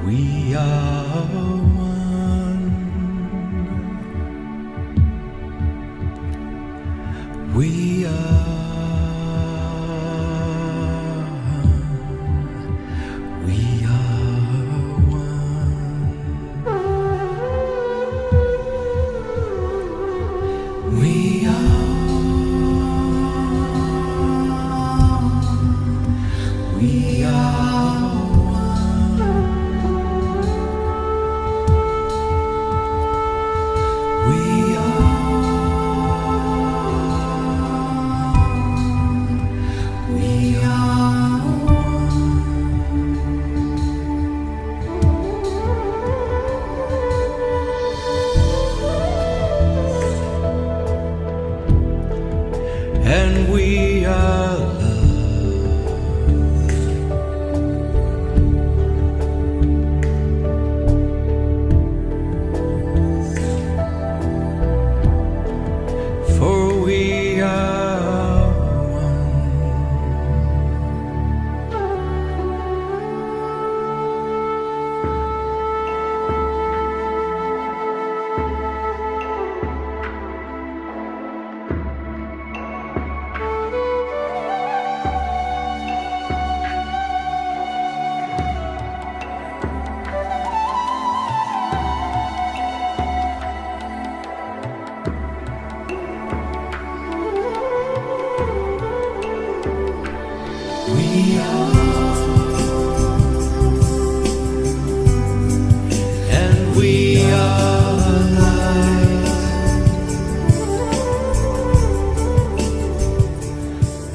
We are one. We are. We are one. We are. We are. And we are love. For we are one. We are, and we are light.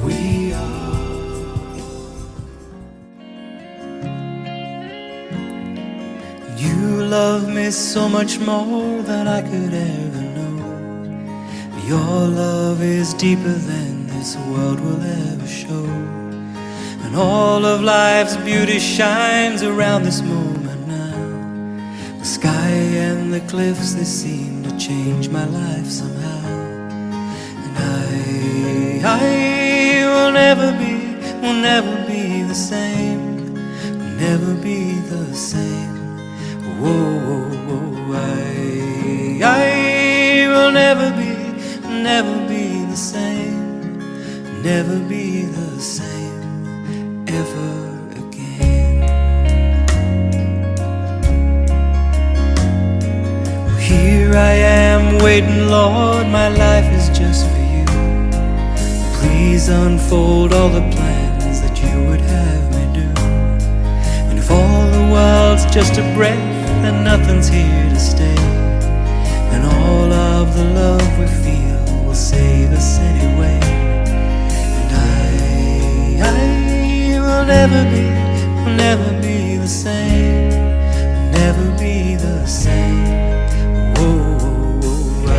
We are. You love me so much more than I could ever know. Your love is deeper than this world will ever show. And all of life's beauty shines around this moment now. The sky and the cliffs, they seem to change my life somehow. And I will never be the same. Will never be the same. Whoa, whoa, whoa, I will never be the same. Never be the same. Ever again. Here I am waiting, Lord, my life is just for you. Please unfold all the plans that you would have me do. And if all the world's just a breath and nothing's here to stay, then all of the love we feel will save us anyway. And I will never be the same. Will never be the same. Whoa,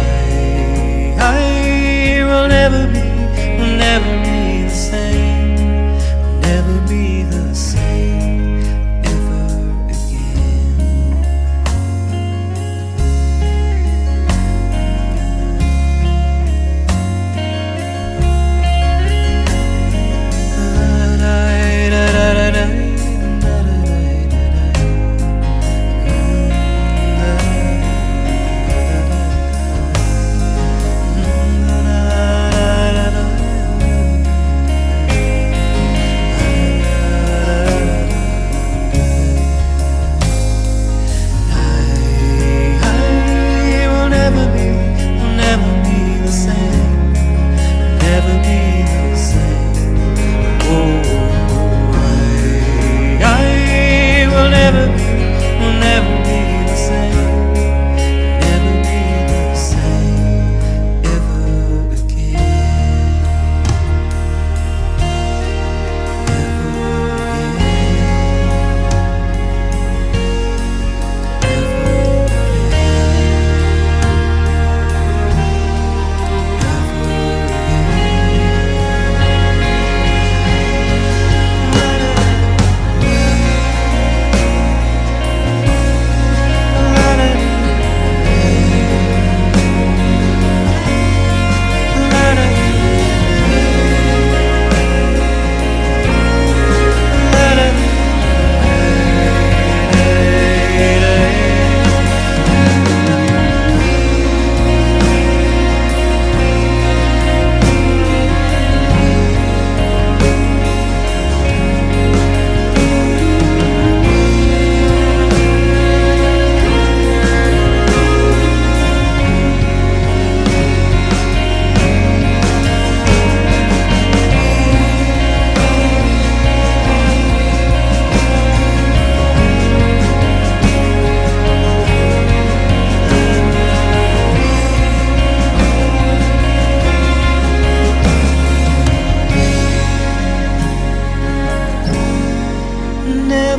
I will never be the same. Will never be the same ever again.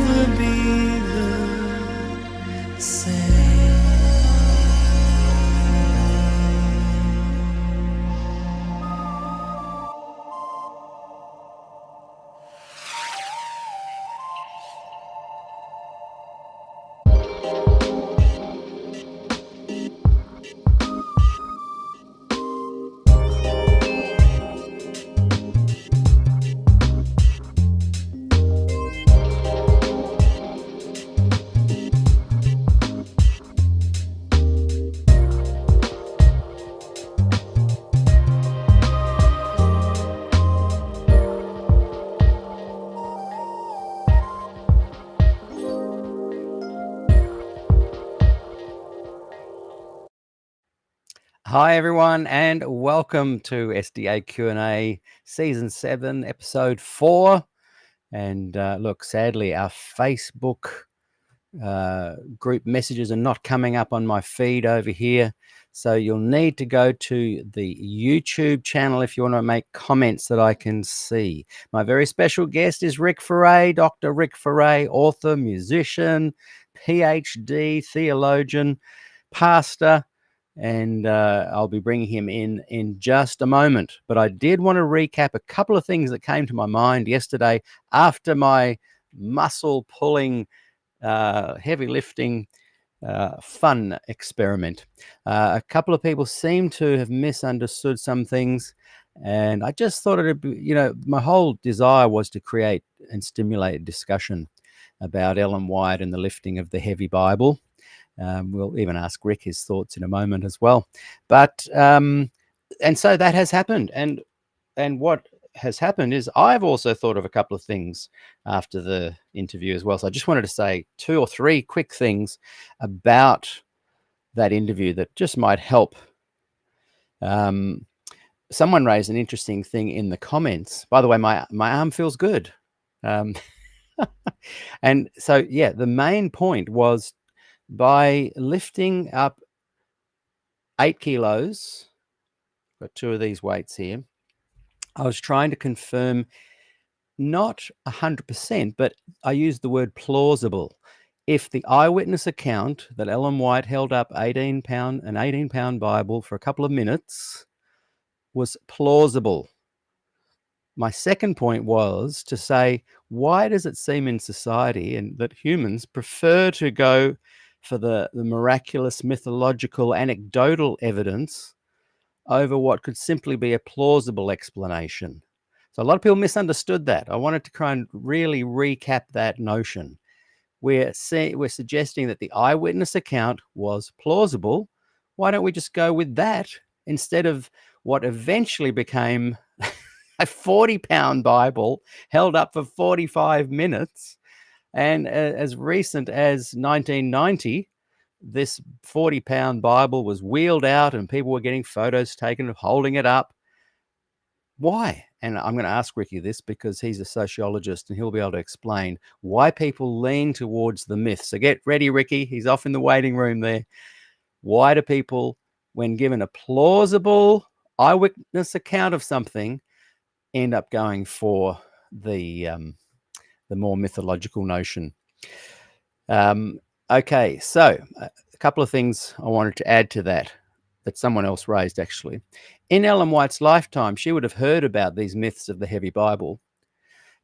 never be the same. Hi, everyone, and welcome to SDAQ&A Season 7, Episode 4. And look, sadly, our Facebook group messages are not coming up on my feed over here. So you'll need to go to the YouTube channel if you want to make comments that I can see. My very special guest is Rick Ferrèt, Dr. Rick Ferrèt, author, musician, PhD, theologian, pastor. And I'll be bringing him in just a moment. But I did want to recap a couple of things that came to my mind yesterday after my muscle pulling, heavy lifting, fun experiment. A couple of people seem to have misunderstood some things. And I just thought it'd be, my whole desire was to create and stimulate a discussion about Ellen White and the lifting of the heavy Bible. We'll even ask Rick his thoughts in a moment as well. But and so that has happened. And what has happened is I've also thought of a couple of things after the interview as well. So I just wanted to say 2 or 3 quick things about that interview that just might help. Someone raised an interesting thing in the comments. By the way, my arm feels good. And so, yeah, the main point was, by lifting up 8 kilos, got 2 of these weights here, I was trying to confirm not 100%, but I used the word plausible. If the eyewitness account that Ellen White held up an 18-pound Bible for a couple of minutes was plausible. My second point was to say, why does it seem in society and that humans prefer to go for the miraculous, mythological, anecdotal evidence over what could simply be a plausible explanation? So a lot of people misunderstood that. I wanted to try and really recap that notion. We're suggesting that the eyewitness account was plausible. Why don't we just go with that instead of what eventually became a 40-pound Bible held up for 45 minutes? And as recent as 1990, this 40-pound Bible was wheeled out and people were getting photos taken of holding it up. Why? And I'm going to ask Ricky this because he's a sociologist and he'll be able to explain why people lean towards the myth. So get ready, Ricky. He's off in the waiting room there. Why do people, when given a plausible eyewitness account of something, end up going for the more mythological notion? Okay, so a couple of things I wanted to add to that someone else raised, actually. In Ellen White's lifetime, she would have heard about these myths of the heavy Bible.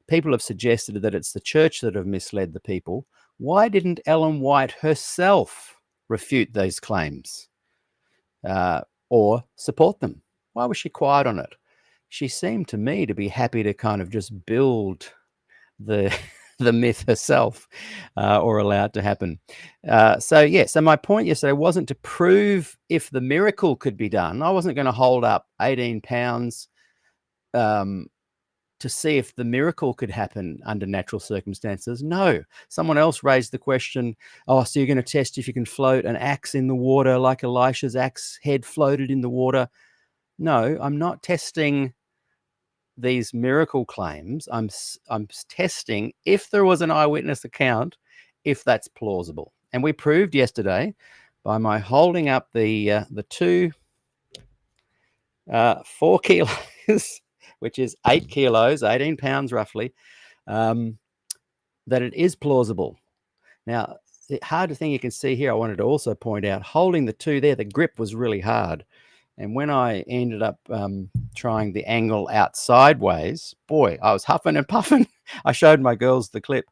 People have suggested that it's the church that have misled the people. Why didn't Ellen White herself refute these claims or support them? Why was she quiet on it? She seemed to me to be happy to kind of just build the myth herself, or allow it to happen. So my point yesterday wasn't to prove if the miracle could be done. I wasn't going to hold up 18 pounds to see if the miracle could happen under natural circumstances. No. Someone else raised the question, so you're going to test if you can float an axe in the water like Elisha's axe head floated in the water? No, I'm not testing these miracle claims. I'm testing if there was an eyewitness account, if that's plausible. And we proved yesterday by my holding up the 2 4 kilos, which is 8 kilos, 18 pounds roughly, that it is plausible. Now, the hard thing you can see here, I wanted to also point out, holding the two there, the grip was really hard. And when I ended up trying the angle out sideways, boy, I was huffing and puffing. I showed my girls the clip,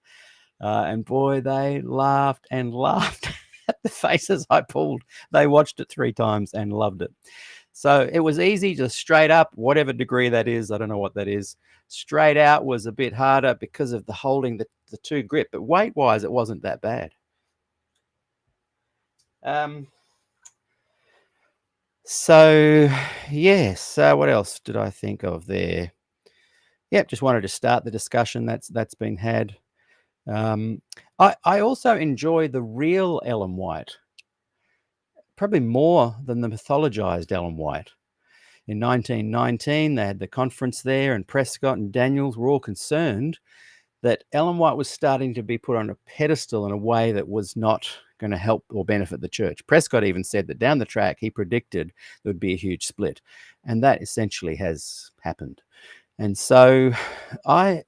and boy, they laughed and laughed at the faces I pulled. They watched it 3 times and loved it. So it was easy, just straight up, whatever degree that is. I don't know what that is. Straight out was a bit harder because of the holding the two grip, but weight-wise, it wasn't that bad. So yes, what else did I think of there? Yep, just wanted to start the discussion that's been had. I also enjoy the real Ellen White, probably more than the mythologized Ellen White. In 1919, they had the conference there, and Prescott and Daniels were all concerned that Ellen White was starting to be put on a pedestal in a way that was not going to help or benefit the church. Prescott even said that down the track, he predicted there would be a huge split, and that essentially has happened. And so I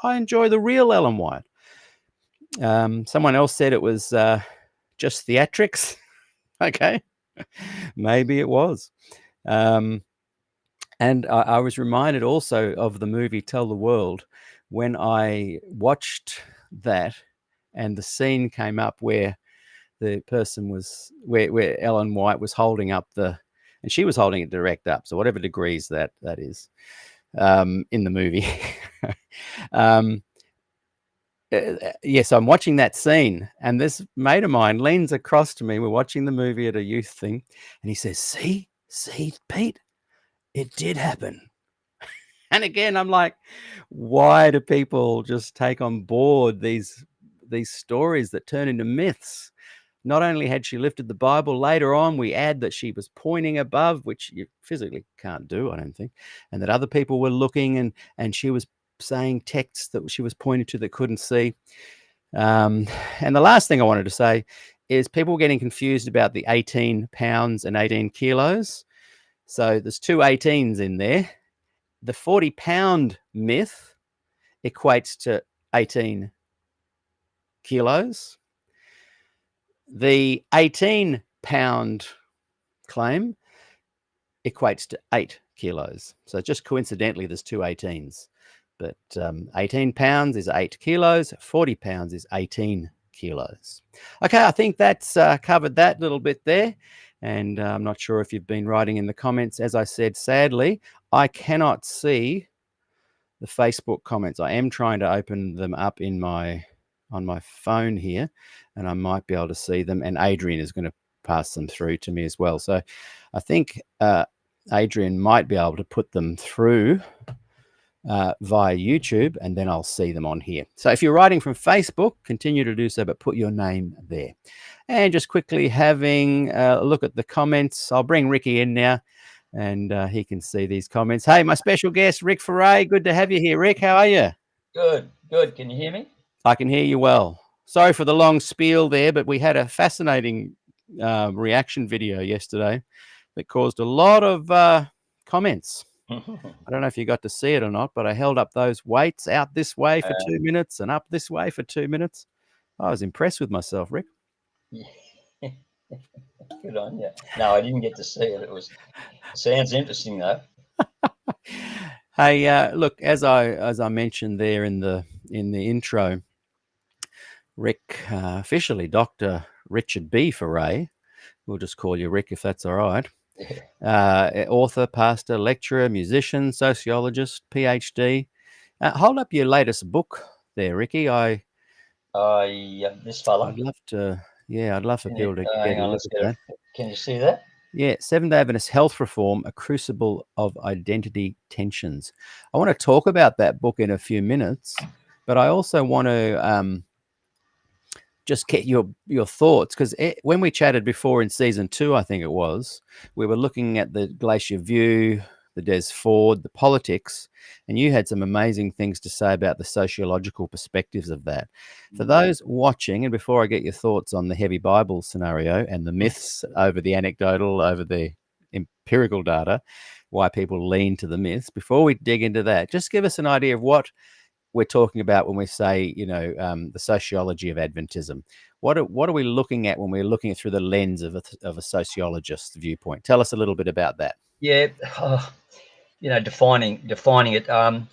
enjoy the real Ellen White. Someone else said it was just theatrics. Okay, maybe it was. And I was reminded also of the movie Tell the World when I watched that, and the scene came up where the person was, where Ellen White was holding up and she was holding it direct up, so whatever degrees that is in the movie. Yes, I'm watching that scene, and this mate of mine leans across to me. We're watching the movie at a youth thing, and he says, see, Pete, it did happen. And again, I'm like, why do people just take on board these stories that turn into myths? Not only had she lifted the Bible, later on we add that she was pointing above, which you physically can't do, I don't think, and that other people were looking, and she was saying texts that she was pointing to that couldn't see. And the last thing I wanted to say is people getting confused about the 18 pounds and 18 kilos. So there's 2 18s in there. The 40-pound myth equates to 18 kilos. The 18-pound claim equates to 8 kilos. So just coincidentally, there's 2 18s. But 18 pounds is 8 kilos, 40 pounds is 18 kilos. Okay, I think that's covered that little bit there. And I'm not sure if you've been writing in the comments. As I said, sadly, I cannot see the Facebook comments. I am trying to open them up on my phone here, and I might be able to see them. And Adrian is going to pass them through to me as well. So I think Adrian might be able to put them through via YouTube, and then I'll see them on here. So if you're writing from Facebook, continue to do so, but put your name there. And just quickly having a look at the comments. I'll bring Ricky in now, and he can see these comments. Hey, my special guest, Rick Ferrèt. Good to have you here, Rick. How are you? Good. Can you hear me? I can hear you well. Sorry for the long spiel there, but we had a fascinating reaction video yesterday that caused a lot of comments. I don't know if you got to see it or not, but I held up those weights out this way for 2 minutes and up this way for 2 minutes. I was impressed with myself, Rick. Yeah. Good on you. No, I didn't get to see it. It sounds interesting though. Hey, look, as I mentioned there in the intro, Rick, officially Dr. Richard B. Ferrèt, we'll just call you Rick if that's all right. Author, pastor, lecturer, musician, sociologist, PhD. Hold up your latest book there, Ricky. This fella. I'd love for people to get a look at that. Can you see that? Yeah, Seventh-day Adventist Health Reform, A Crucible of Identity Tensions. I want to talk about that book in a few minutes, but I also want to just get your thoughts, because when we chatted before in season 2, I think it was, we were looking at the Glacier View, the Des Ford, the politics, and you had some amazing things to say about the sociological perspectives of that. For those watching, and before I get your thoughts on the heavy Bible scenario and the myths over the anecdotal, over the empirical data, why people lean to the myths, before we dig into that, just give us an idea of what we're talking about when we say, the sociology of Adventism? What are we looking at when we're looking at through the lens of a sociologist's viewpoint? Tell us a little bit about that. Yeah, defining it.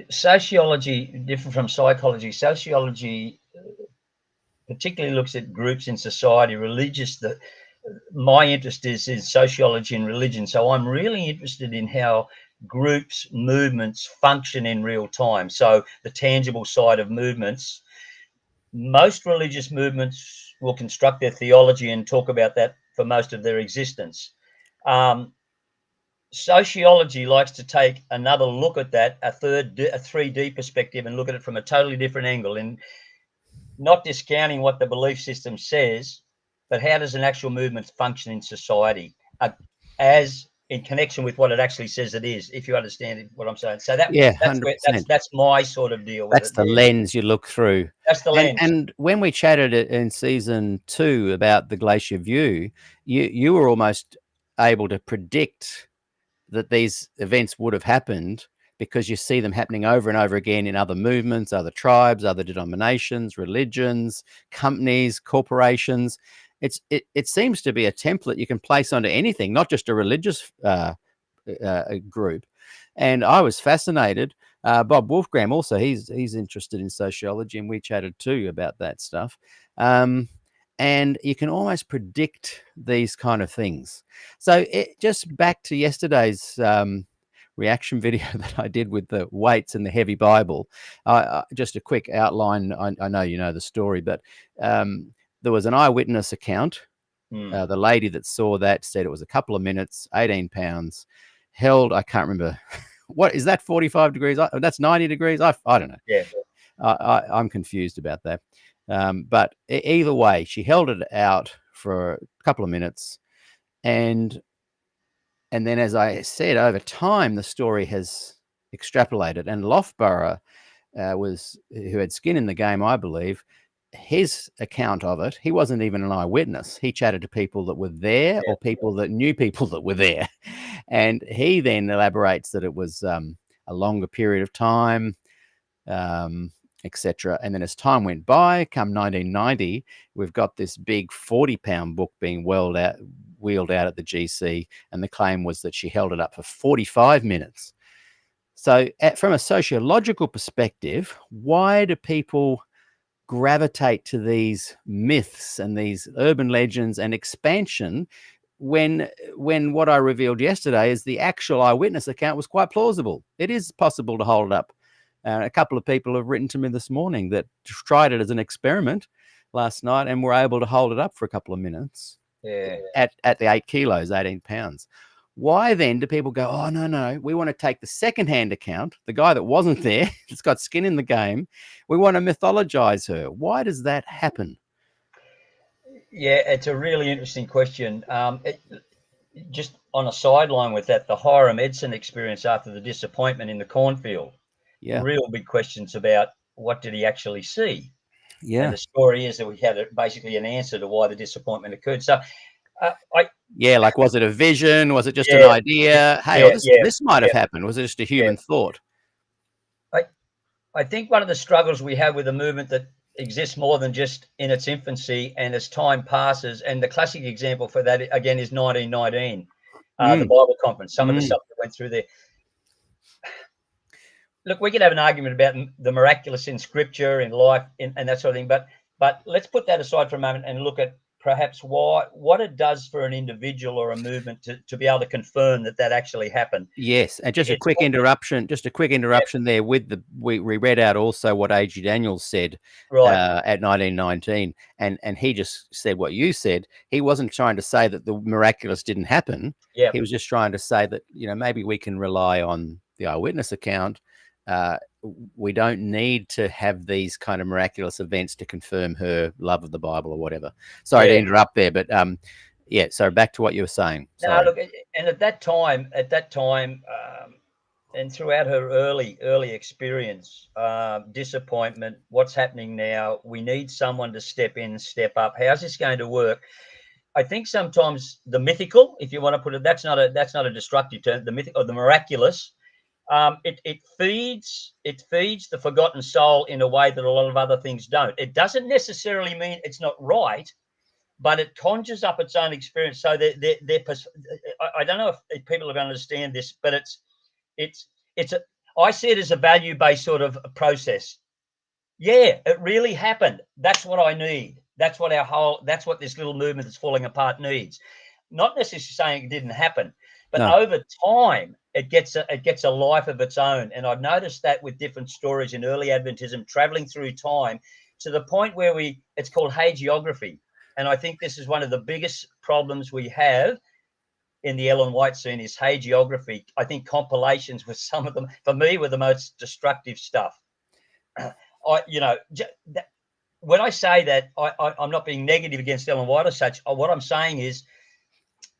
Sociology, different from psychology. Sociology particularly looks at groups in society, religious. My interest is in sociology and religion, so I'm really interested in how groups, movements function in real time. So the tangible side of movements. Most religious movements will construct their theology and talk about that for most of their existence. Sociology likes to take another look at that, a 3D perspective, and look at it from a totally different angle, and not discounting what the belief system says, but how does an actual movement function in society, as in connection with what it actually says it is, if you understand what I'm saying. So Yeah, that's 100%. that's my sort of deal with That's it. the lens you look through. That's the lens. And when we chatted in season 2 about the Glacier View, you were almost able to predict that these events would have happened because you see them happening over and over again in other movements, other tribes, other denominations, religions, companies, corporations. It seems to be a template you can place onto anything, not just a religious group. And I was fascinated. Bob Wolfgram also, he's interested in sociology, and we chatted too about that stuff. And you can almost predict these kind of things. So just back to yesterday's reaction video that I did with the weights and the heavy Bible. Just a quick outline. I know you know the story, but there was an eyewitness account. The lady that saw that said it was a couple of minutes, 18 pounds, held, I can't remember, what is that, 45 degrees? That's 90 degrees? I don't know. Yeah. I'm confused about that. But either way, she held it out for a couple of minutes. And then, as I said, over time, the story has extrapolated. And Loughborough who had skin in the game, I believe, his account of it, he wasn't even an eyewitness. He chatted to people that were there or people that knew people that were there. And he then elaborates that it was a longer period of time, etc. And then as time went by, come 1990, we've got this big 40-pound book being wheeled out at the GC, and the claim was that she held it up for 45 minutes. So from a sociological perspective, why do people gravitate to these myths and these urban legends and expansion when what I revealed yesterday is the actual eyewitness account was quite plausible? It is possible to hold it up. A couple of people have written to me this morning that tried it as an experiment last night and were able to hold it up for a couple of minutes at the 8 kilos, 18 pounds. Why then do people go, oh, no, we want to take the second-hand account, the guy that wasn't there, that's got skin in the game, we want to mythologize her? Why does that happen? Yeah, it's a really interesting question. Just on a sideline with that, the Hiram Edson experience after the disappointment in the cornfield. Yeah. Real big questions about what did he actually see? Yeah. And the story is that we had basically an answer to why the disappointment occurred. So like, was it a vision? Was it just an idea? Hey, this might have happened. Was it just a human thought? I think one of the struggles we have with a movement that exists more than just in its infancy, and as time passes, and the classic example for that, again, is 1919, the Bible Conference, some of the stuff that went through there. Look, we could have an argument about the miraculous in Scripture, in life, and that sort of thing, but let's put that aside for a moment and look at perhaps what it does for an individual or a movement to be able to confirm that actually happened. Yes, and just a quick interruption there with we read out also what A.G. Daniels said at 1919, and he just said what you said. He wasn't trying to say that the miraculous didn't happen. Yeah. He was just trying to say that, maybe we can rely on the eyewitness account. We don't need to have these kind of miraculous events to confirm her love of the Bible or whatever. Sorry to interrupt there, but so back to what you were saying. No, look, and at that time, and throughout her early experience, disappointment, what's happening now, we need someone to step in, step up. How's this going to work? I think sometimes the mythical, if you want to put it, that's not a destructive term, the mythical or the miraculous, It feeds the forgotten soul in a way that a lot of other things don't. It doesn't necessarily mean it's not right, but it conjures up its own experience. So I don't know if people are going to understand this, but I see it as a value-based sort of process. Yeah, it really happened. That's what I need. That's what this little movement that's falling apart needs. Not necessarily saying it didn't happen, but No. over time it gets a life of its own. And I've noticed that with different stories in early Adventism, traveling through time to the point where it's called hagiography. And I think this is one of the biggest problems we have in the Ellen White scene is hagiography. I think compilations with some of them, for me, were the most destructive stuff. When I say that, I'm not being negative against Ellen White or such. What I'm saying is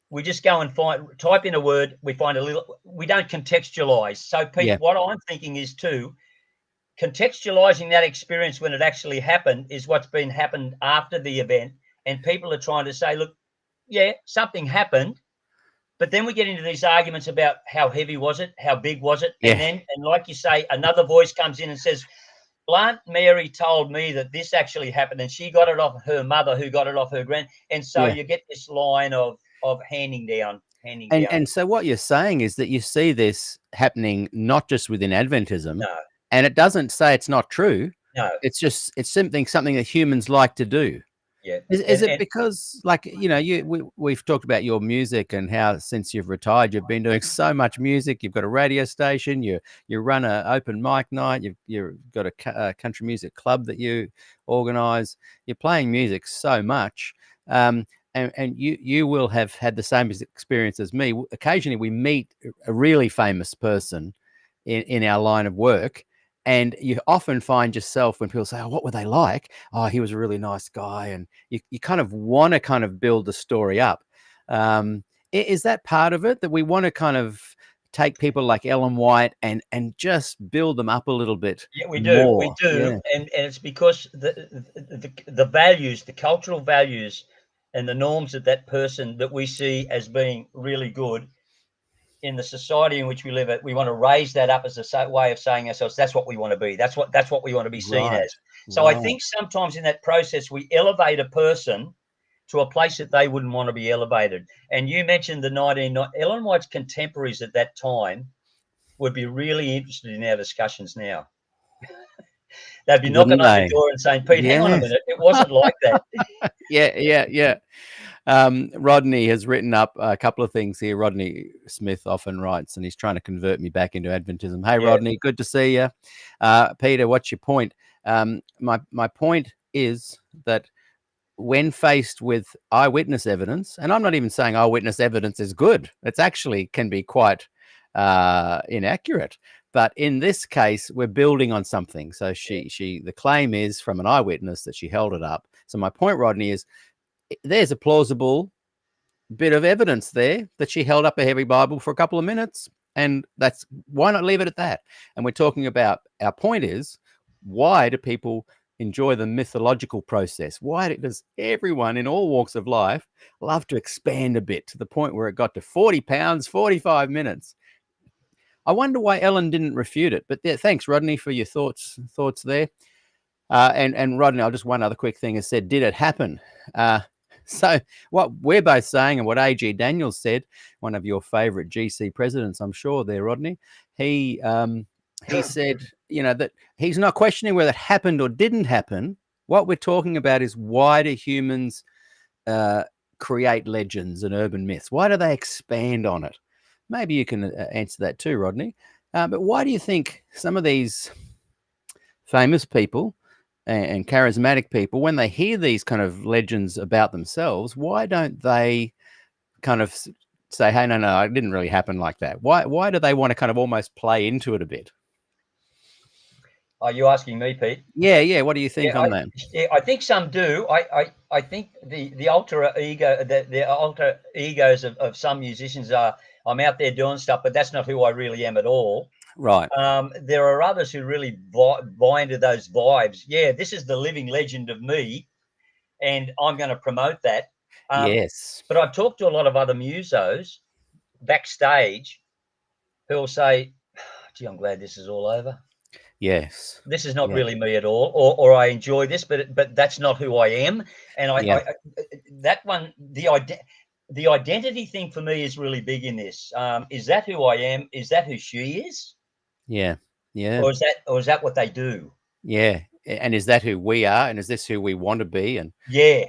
we just go and type in a word, we don't contextualize. So, Pete, what I'm thinking is too, contextualizing that experience when it actually happened is what's been happened after the event. And people are trying to say, look, yeah, something happened. But then we get into these arguments about how heavy was it? How big was it? Yeah. And like you say, another voice comes in and says, Aunt Mary told me that this actually happened, and she got it off her mother, who got it off her grand. And so you get this line of handing down. And so what you're saying is that you see this happening not just within Adventism, No, and it doesn't say it's not true. no, It's something that humans like to do. yeah. Is it because, like, we've talked about your music and how since you've retired you've been doing so much music. You've got a radio station, you run an open mic night, you've got a country music club that you organise. You're playing music so much, and you will have had the same experience as me. Occasionally we meet a really famous person in our line of work, and you often find yourself when people say, oh, what were they like? Oh, he was a really nice guy. And you kind of want to kind of build the story up. Is that part of it, that we want to kind of take people like Ellen White and just build them up a little bit? Yeah, we do. More? We do. Yeah. And it's because the values, the cultural values and the norms of that person that we see as being really good in the society in which we live, we want to raise that up as a way of saying ourselves, that's what we want to be. That's what we want to be seen as. So I think sometimes in that process, we elevate a person to a place that they wouldn't want to be elevated. And you mentioned Ellen White's contemporaries at that time would be really interested in our discussions now. They'd be knocking on your door and saying, Pete, hang on a minute, it wasn't like that. Yeah. Rodney has written up a couple of things here. Rodney Smith often writes, and he's trying to convert me back into Adventism. Hey, Rodney, good to see you. Peter, what's your point? My point is that when faced with eyewitness evidence, and I'm not even saying eyewitness evidence is good, it's actually can be quite inaccurate. But in this case, we're building on something. So the claim is from an eyewitness that she held it up. So my point, Rodney, is there's a plausible bit of evidence there that she held up a heavy Bible for a couple of minutes, and why not leave it at that? And we're talking about, our point is, why do people enjoy the mythological process? Why does everyone in all walks of life love to expand a bit to the point where it got to 40 pounds, 45 minutes? I wonder why Ellen didn't refute it. But thanks, Rodney, for your thoughts there. And Rodney, I'll just one other quick thing has said, did it happen? So what we're both saying, and what A.G. Daniels said, one of your favorite GC presidents, I'm sure there, Rodney, he said, that he's not questioning whether it happened or didn't happen. What we're talking about is, why do humans create legends and urban myths? Why do they expand on it? Maybe you can answer that too, Rodney. But why do you think some of these famous people and charismatic people, when they hear these kind of legends about themselves, why don't they kind of say, hey, no, it didn't really happen like that? Why do they want to kind of almost play into it a bit? Are you asking me, Pete? Yeah. What do you think on that? I think some do. I think the alter ego, the alter egos of some musicians are, I'm out there doing stuff, but that's not who I really am at all. Right. There are others who really buy into those vibes. Yeah, this is the living legend of me, and I'm going to promote that. Yes. But I've talked to a lot of other musos backstage who will say, gee, I'm glad this is all over. Yes. This is not Yeah. really me at all, or I enjoy this, but that's not who I am. And Yeah. that one, the identity thing for me is really big in this. Is that who I am? Is that who she is? Yeah. Yeah. Or is that what they do? Yeah. And is that who we are? And is this who we want to be? And, Yeah.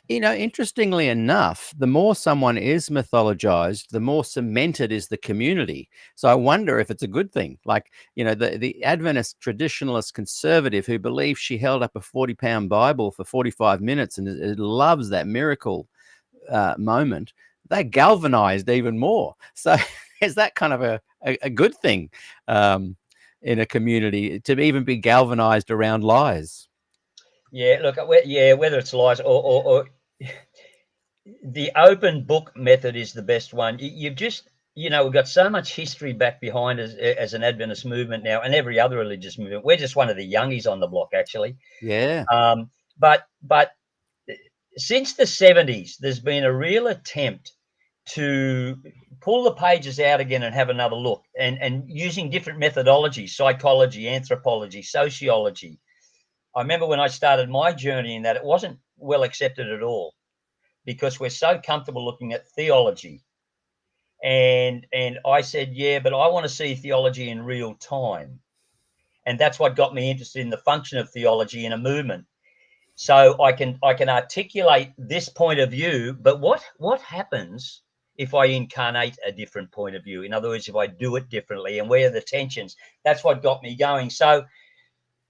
interestingly enough, the more someone is mythologized, the more cemented is the community. So I wonder if it's a good thing. Like, the Adventist traditionalist conservative who believes she held up a 40-pound Bible for 45 minutes and it loves that miracle moment, they galvanized even more. So is that kind of a good thing in a community to even be galvanized around lies? Yeah. Look, whether it's lies or the open book method is the best one. You've just, we've got so much history back behind us as an Adventist movement now, and every other religious movement. We're just one of the youngies on the block, actually. Yeah. But since the 70s, there's been a real attempt to pull the pages out again and have another look, and using different methodologies: psychology, anthropology, sociology. I remember when I started my journey in that, it wasn't well accepted at all, because we're so comfortable looking at theology. And I said, yeah, but I want to see theology in real time. And that's what got me interested in the function of theology in a movement. So I can articulate this point of view, but what happens if I incarnate a different point of view? In other words, if I do it differently, and where are the tensions? That's what got me going. So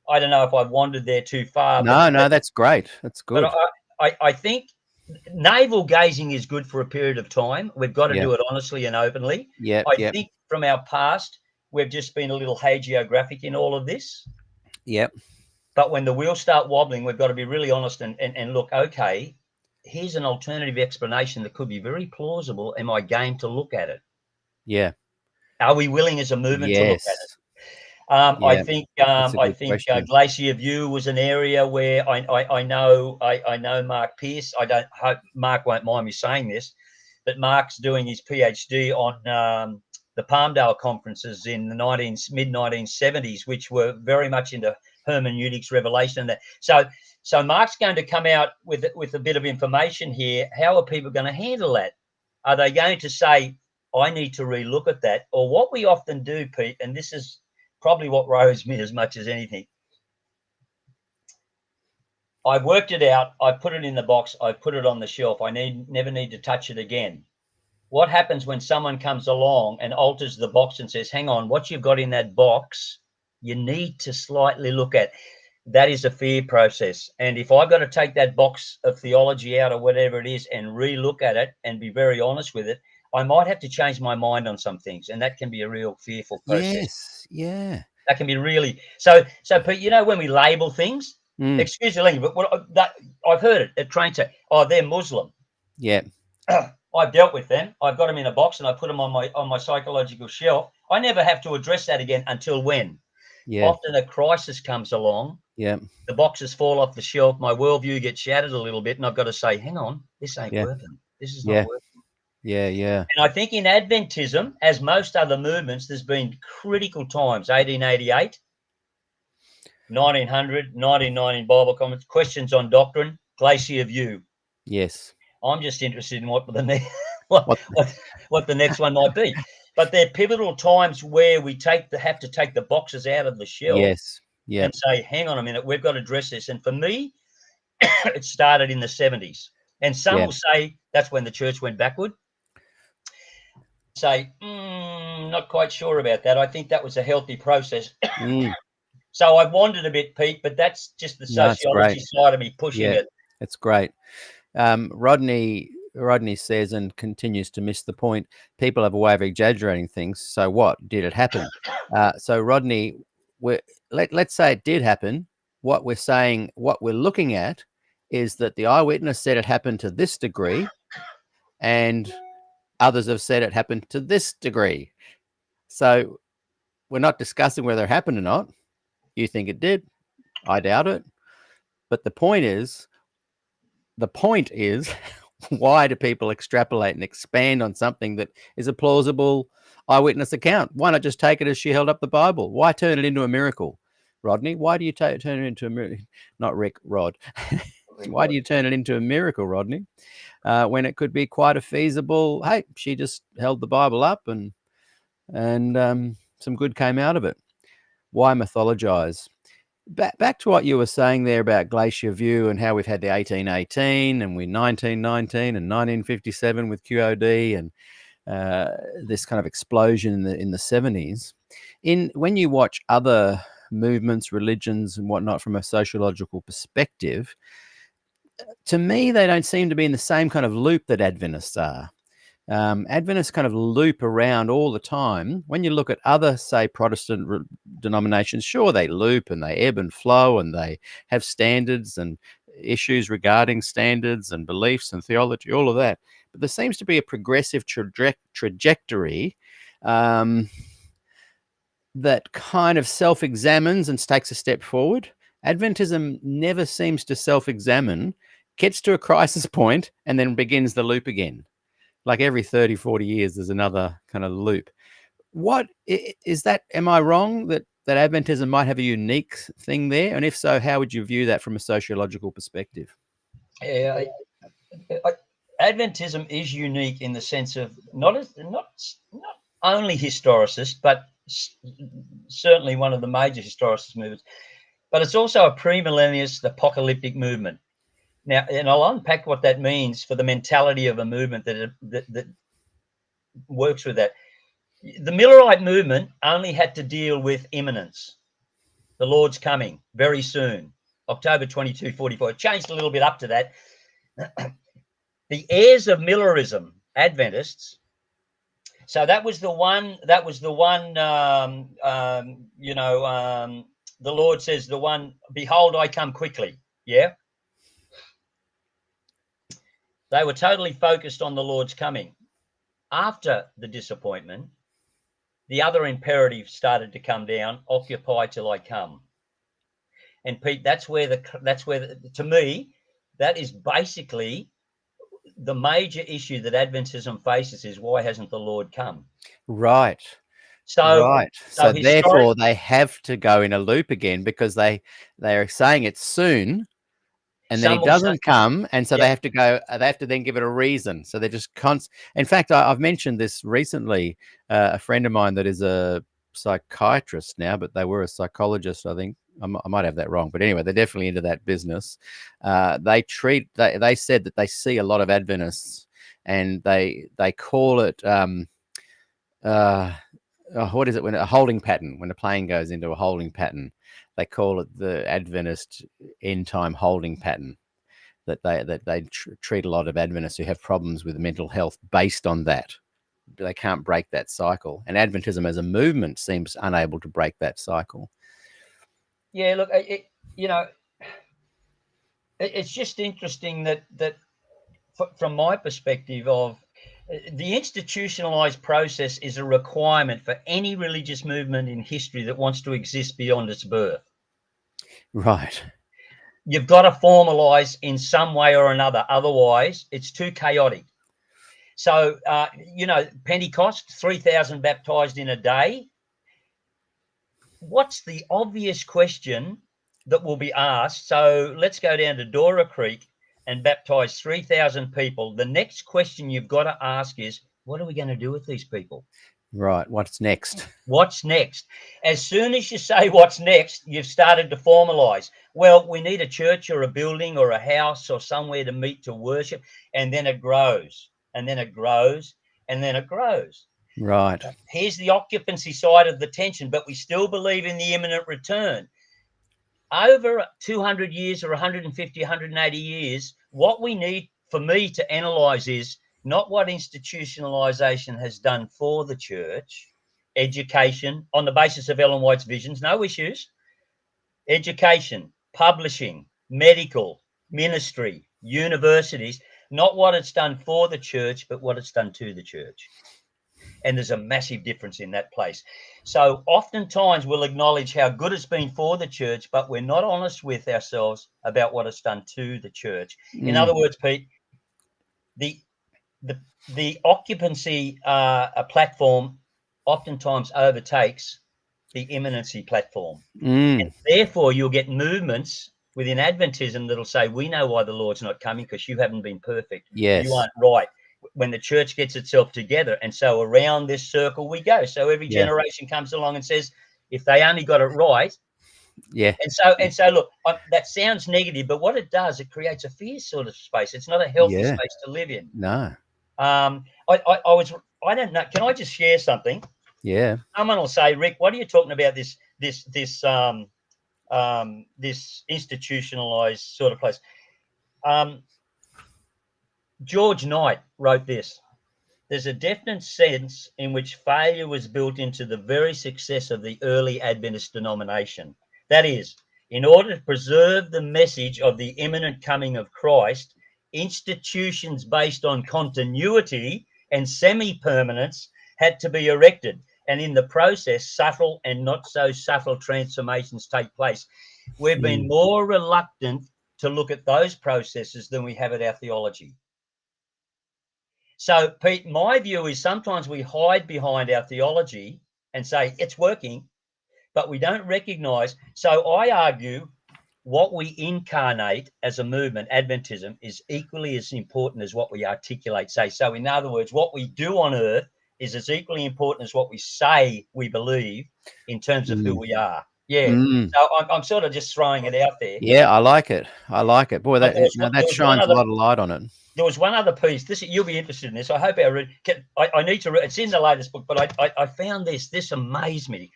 I don't know if I've wandered there too far, No, that's great. That's good. but I think navel gazing is good for a period of time. We've got to Yeah. do it honestly and openly. Yep. I Yep. think from our past, we've just been a little hagiographic in all of this. Yep. But when the wheels start wobbling, we've got to be really honest and look, okay, here's an alternative explanation that could be very plausible. Am I game to look at it? Yeah. Are we willing as a movement to look at it? Yes. I Yeah. think That's a good question. Glacier View was an area where I know Mark Pierce. I don't hope Mark won't mind me saying this, but Mark's doing his PhD on the Palmdale conferences in the mid 1970s, which were very much into hermeneutics, revelation, and that. So Mark's going to come out with a bit of information here. How are people going to handle that? Are they going to say, I need to relook at that? Or what we often do, Pete, and this is probably what worries me as much as anything. I've worked it out. I put it in the box. I put it on the shelf. I never need to touch it again. What happens when someone comes along and alters the box and says, hang on, what you've got in that box, you need to slightly look at? That is a fear process. And if I've got to take that box of theology out or whatever it is and relook at it and be very honest with it, I might have to change my mind on some things. And that can be a real fearful process. Yes. Yeah. That can be really so. Pete, when we label things, excuse the language, but I've heard it at train say, "Oh, they're Muslim." Yeah. I've dealt with them. I've got them in a box and I put them on my psychological shelf. I never have to address that again until when? Yeah. Often a crisis comes along. Yeah. The boxes fall off the shelf. My worldview gets shattered a little bit, and I've got to say, "Hang on, this ain't working. This is not working." Yeah. Yeah. And I think in Adventism, as most other movements, there's been critical times: 1888. 1900, 1990 Bible comments, questions on doctrine, Glacier View. Yes. I'm just interested in what the next one might be. But they're pivotal times where we have to take the boxes out of the shelf. Yes. Yeah. And say, hang on a minute, we've got to address this. And for me, it started in the 70s. And some will say that's when the church went backward. Say, not quite sure about that. I think that was a healthy process. So I've wandered a bit, Pete, but that's just the sociology side of me pushing it. It's great. Rodney says, and continues to miss the point, people have a way of exaggerating things. So what? Did it happen? So Rodney, let's say it did happen. What we're looking at is that the eyewitness said it happened to this degree, and others have said it happened to this degree. So we're not discussing whether it happened or not. You think it did. I doubt it. But the point is, why do people extrapolate and expand on something that is a plausible eyewitness account. Why not just take it as she held up the Bible? Why turn it into a miracle? Rodney, why do you turn it into a miracle? Not Rick, Rod. Why do you turn it into a miracle, Rodney? When it could be quite a feasible, hey, she just held the Bible up and some good came out of it. Why mythologize? Back to what you were saying there about Glacier View and how we've had the 1818 and we 1919 and 1957 with QOD and this kind of explosion in the 70s. When you watch other movements, religions and whatnot from a sociological perspective, to me, they don't seem to be in the same kind of loop that Adventists are. Adventists kind of loop around all the time. When you look at other, say, Protestant denominations, sure, they loop and they ebb and flow and they have standards and issues regarding standards and beliefs and theology, all of that. But there seems to be a progressive trajectory that kind of self-examines and takes a step forward. Adventism never seems to self-examine, gets to a crisis point, and then begins the loop again. Like every 30, 40 years, there's another kind of loop. What is that? Am I wrong that Adventism might have a unique thing there? And if so, how would you view that from a sociological perspective? Yeah, Adventism is unique in the sense of not only historicist, but certainly one of the major historicist movements, but it's also a premillennialist apocalyptic movement. Now, and I'll unpack what that means for the mentality of a movement that works with that. The Millerite movement only had to deal with imminence. The Lord's coming very soon, October 2244. It changed a little bit up to that. The heirs of Millerism, Adventists. So that was the one. The Lord says, "The one, behold, I come quickly." Yeah. They were totally focused on the Lord's coming. After the disappointment, the other imperative started to come down: occupy till I come. And Pete, to me, that is basically the major issue that Adventism faces is why hasn't the Lord come? Right. So therefore they have to go in a loop again because they are saying it's soon and then he doesn't come. And so they have to go, they have to then give it a reason. So they're just in fact, I've mentioned this recently, a friend of mine that is a psychiatrist now, but they were a psychologist, I think. I might have that wrong, but anyway, they're definitely into that business. They said that they see a lot of Adventists and they call it, what is it, when a holding pattern, when a plane goes into a holding pattern, they call it the Adventist end time holding pattern, that they treat a lot of Adventists who have problems with mental health based on that. They can't break that cycle, and Adventism as a movement seems unable to break that cycle. Yeah, look, it's just interesting that from my perspective of the institutionalized process is a requirement for any religious movement in history that wants to exist beyond its birth. Right. You've got to formalize in some way or another. Otherwise, it's too chaotic. So, Pentecost, 3,000 baptized in a day. What's the obvious question that will be asked? So let's go down to Dora Creek and baptize 3,000 people. The next question you've got to ask is, what are we going to do with these people? Right. What's next? What's next? As soon as you say what's next, you've started to formalize. Well, we need a church or a building or a house or somewhere to meet to worship. And then it grows, and then it grows, and then it grows. Right. Here's the occupancy side of the tension, but we still believe in the imminent return. Over 200 years or 150, 180 years, what we need for me to analyze is not what institutionalization has done for the church, education on the basis of Ellen White's visions, no issues, education, publishing, medical, ministry, universities, not what it's done for the church, but what it's done to the church. And there's a massive difference in that place. So oftentimes we'll acknowledge how good it's been for the church, but we're not honest with ourselves about what it's done to the church. In other words, Pete, the occupancy platform oftentimes overtakes the imminency platform. Mm. And therefore, you'll get movements within Adventism that'll say, we know why the Lord's not coming because you haven't been perfect. Yes. You aren't right. When the church gets itself together. And so around this circle we go. So every generation comes along and says, if they only got it right. Yeah. And so look, that sounds negative, but what it does, it creates a fear sort of space. It's not a healthy space to live in. No. I don't know. Can I just share something? Yeah. Someone will say, Rick, what are you talking about? This institutionalized sort of place. George Knight wrote this. There's a definite sense in which failure was built into the very success of the early Adventist denomination. That is, in order to preserve the message of the imminent coming of Christ, institutions based on continuity and semi-permanence had to be erected. And in the process, subtle and not so subtle transformations take place. We've been more reluctant to look at those processes than we have at our theology. So, Pete, my view is sometimes we hide behind our theology and say it's working, but we don't recognize. So I argue what we incarnate as a movement, Adventism, is equally as important as what we articulate, say. So in other words, what we do on earth is as equally important as what we say we believe in terms of who we are. Yeah. So I'm sort of just throwing it out there. Yeah, I like it. I like it. Boy, that shines a lot of light on it. There was one other piece. This you'll be interested in this. I hope I need to. It's in the latest book, but I found this. This amazed me.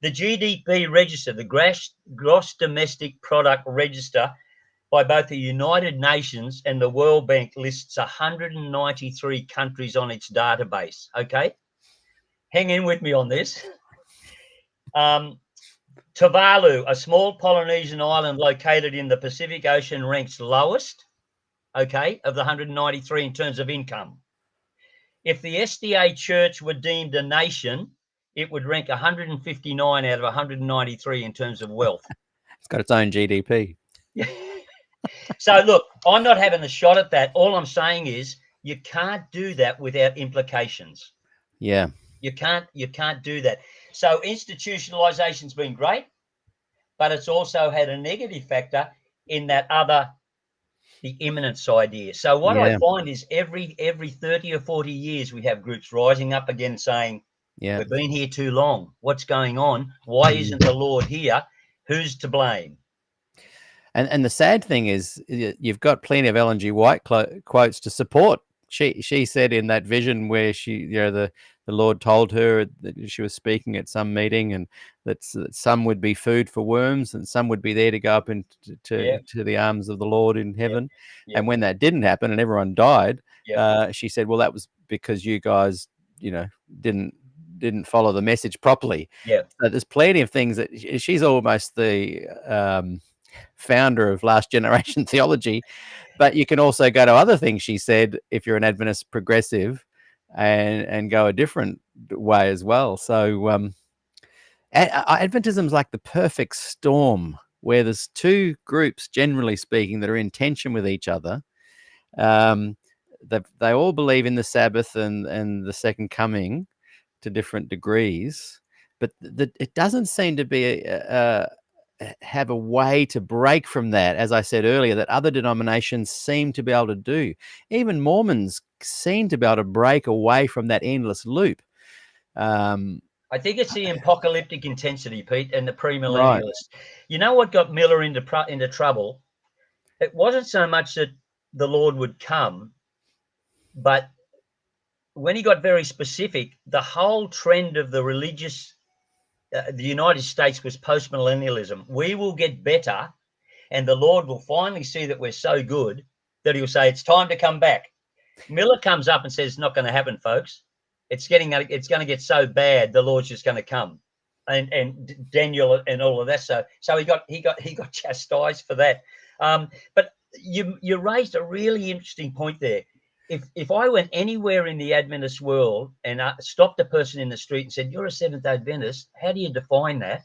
The GDP register, the Gross Domestic Product Register, by both the United Nations and the World Bank, lists 193 countries on its database. Okay, hang in with me on this. Tuvalu, a small Polynesian island located in the Pacific Ocean, ranks lowest. Okay, of the 193 in terms of income. If the SDA Church were deemed a nation, it would rank 159 out of 193 in terms of wealth. It's got its own GDP. So look, I'm not having a shot at that. All I'm saying is you can't do that without implications. Yeah. You can't do that. So institutionalization's been great, but it's also had a negative factor in that the imminence idea. So what I find is every 30 or 40 years we have groups rising up again saying, we've been here too long. What's going on? Why isn't the Lord here? Who's to blame? And the sad thing is you've got plenty of Ellen G. White quotes to support. She said in that vision where the Lord told her that she was speaking at some meeting and that some would be food for worms and some would be there to go up into to the arms of the Lord in heaven. And when that didn't happen and everyone died, she said, well, that was because you guys, didn't follow the message properly. So there's plenty of things that she's almost the founder of last generation theology, but you can also go to other things she said if you're an Adventist progressive and go a different way as well. So Adventism is like the perfect storm where there's two groups, generally speaking, that are in tension with each other. They all believe in the Sabbath and the second coming to different degrees, but it doesn't seem to be have a way to break from that, as I said earlier, that other denominations seem to be able to do. Even Mormons seem to be able to break away from that endless loop. I think it's the apocalyptic intensity, Pete, and the premillennialist. Right. You know what got Miller into trouble? It wasn't so much that the Lord would come, but when he got very specific, the whole trend of the religious the United States was postmillennialism. We will get better, and the Lord will finally see that we're so good that he'll say, it's time to come back. Miller comes up and says, it's not going to happen, folks. It's going to get so bad, the Lord's just going to come. And Daniel and all of that. So he got chastised for that. But you raised a really interesting point there. If I went anywhere in the Adventist world and stopped a person in the street and said, you're a Seventh Adventist, how do you define that?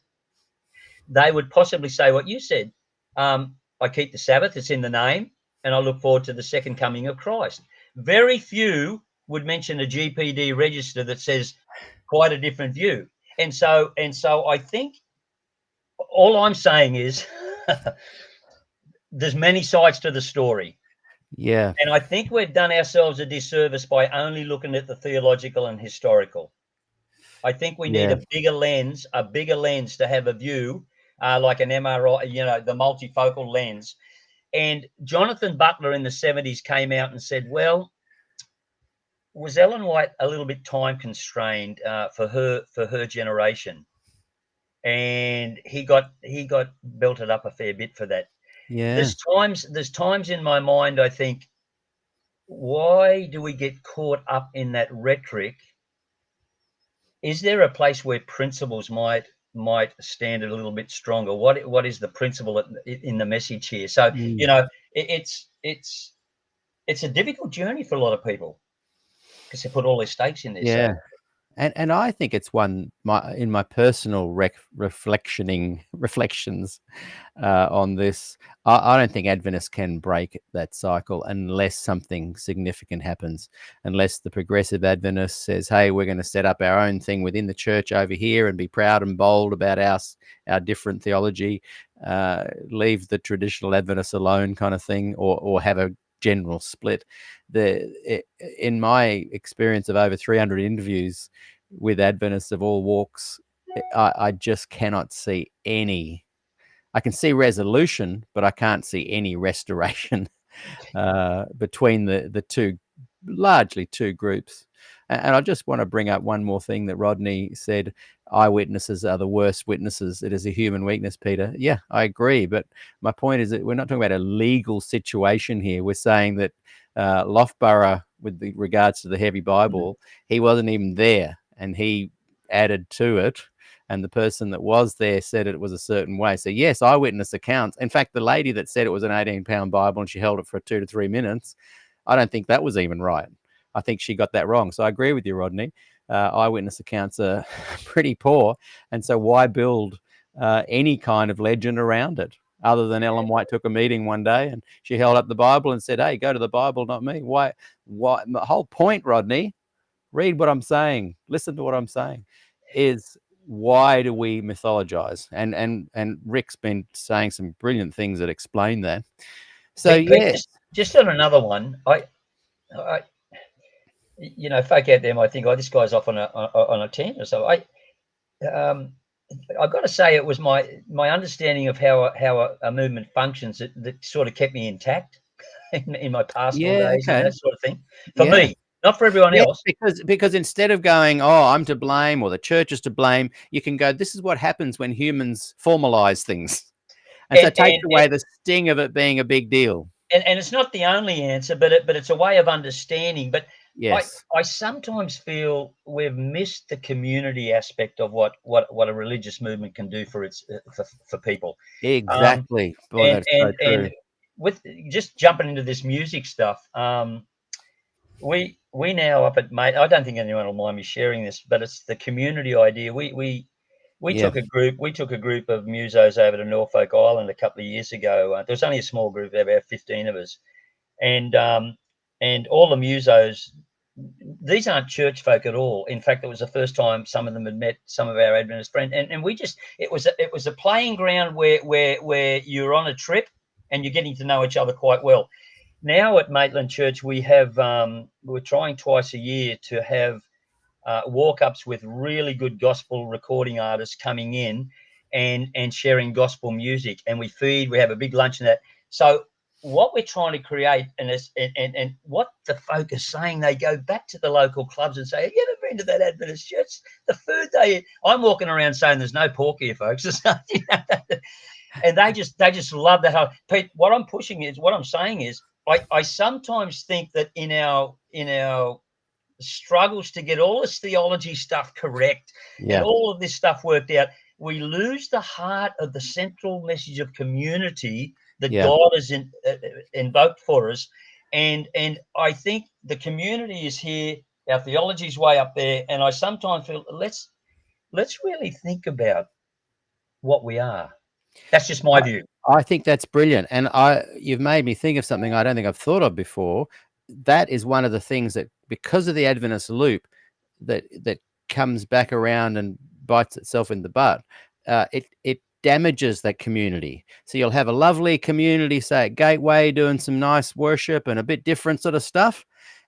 They would possibly say what you said. I keep the Sabbath, it's in the name, and I look forward to the second coming of Christ. Very few would mention a GPD register that says, quite a different view. And so I think all I'm saying is there's many sides to the story. Yeah. And I think we've done ourselves a disservice by only looking at the theological and historical. I think we need Yeah. a bigger lens to have a view, like an MRI, the multifocal lens. And Jonathan Butler in the 70s came out and said, well, was Ellen White a little bit time constrained for her generation? And he got belted up a fair bit for that. Yeah. There's times in my mind I think, why do we get caught up in that rhetoric? Is there a place where principles might stand a little bit stronger? What is the principle in the message here? So it's a difficult journey for a lot of people because they put all their stakes in this. Yeah. And I think it's one in my personal reflections on this. I don't think Adventists can break that cycle unless something significant happens, unless the progressive Adventist says, hey, we're going to set up our own thing within the church over here and be proud and bold about our different theology, leave the traditional Adventists alone kind of thing, or have a general split. In my experience of over 300 interviews with Adventists of all walks, I just cannot see any. I can see resolution, but I can't see any restoration between the two, largely two groups. And I just want to bring up one more thing that Rodney said. Eyewitnesses are the worst witnesses. It is a human weakness, Peter. Yeah, I agree. But my point is that we're not talking about a legal situation here. We're saying that Loughborough, with regards to the Heavy Bible, he wasn't even there, and he added to it. And the person that was there said it was a certain way. So yes, eyewitness accounts. In fact, the lady that said it was an 18-pound Bible and she held it for 2 to 3 minutes, I don't think that was even right. I think she got that wrong. So I agree with you, Rodney. Eyewitness accounts are pretty poor. And so why build any kind of legend around it, other than Ellen White took a meeting one day and she held up the Bible and said, hey, go to the Bible, not me. Why? The whole point, Rodney, read what I'm saying, listen to what I'm saying, is why do we mythologize? And Rick's been saying some brilliant things that explain that. So Pete, just on another one, I folk out there might think, oh, this guy's off on a tangent or so. I've got to say, it was my understanding of how a movement functions that sort of kept me intact in my pastoral days and that sort of thing. For me, not for everyone else. Because instead of going, oh, I'm to blame or the church is to blame, you can go, this is what happens when humans formalize things. And so it takes away the sting of it being a big deal. And it's not the only answer, but it's a way of understanding. But yes, I sometimes feel we've missed the community aspect of what a religious movement can do for people. Exactly. Boy, that's so true. And with just jumping into this music stuff, we now up at Mate, I don't think anyone will mind me sharing this, but it's the community idea. We took a group of musos over to Norfolk Island a couple of years ago. There was only a small group, about 15 of us, and all the musos. These aren't church folk at all. In fact, it was the first time some of them had met some of our Adventist friends, and we just it was a playing ground where you're on a trip and you're getting to know each other quite well. Now at Maitland Church, we have we're trying twice a year to have walk-ups with really good gospel recording artists coming in and sharing gospel music, and we have a big lunch and that. So what we're trying to create, and what the folk are saying, they go back to the local clubs and say, have you ever been to that Adventist church? The food I'm walking around saying there's no pork here, folks. And they just love that. Pete, what I'm saying is, I sometimes think that in our struggles to get all this theology stuff correct and all of this stuff worked out, we lose the heart of the central message of community that God has invoked for us. And I think the community is here, our theology is way up there, and I sometimes feel let's really think about what we are. That's just my view. I think that's brilliant. And you've made me think of something I don't think I've thought of before. That is one of the things that, because of the Adventist loop, that comes back around and bites itself in the butt, it damages that community. So you'll have a lovely community, say at Gateway, doing some nice worship and a bit different sort of stuff,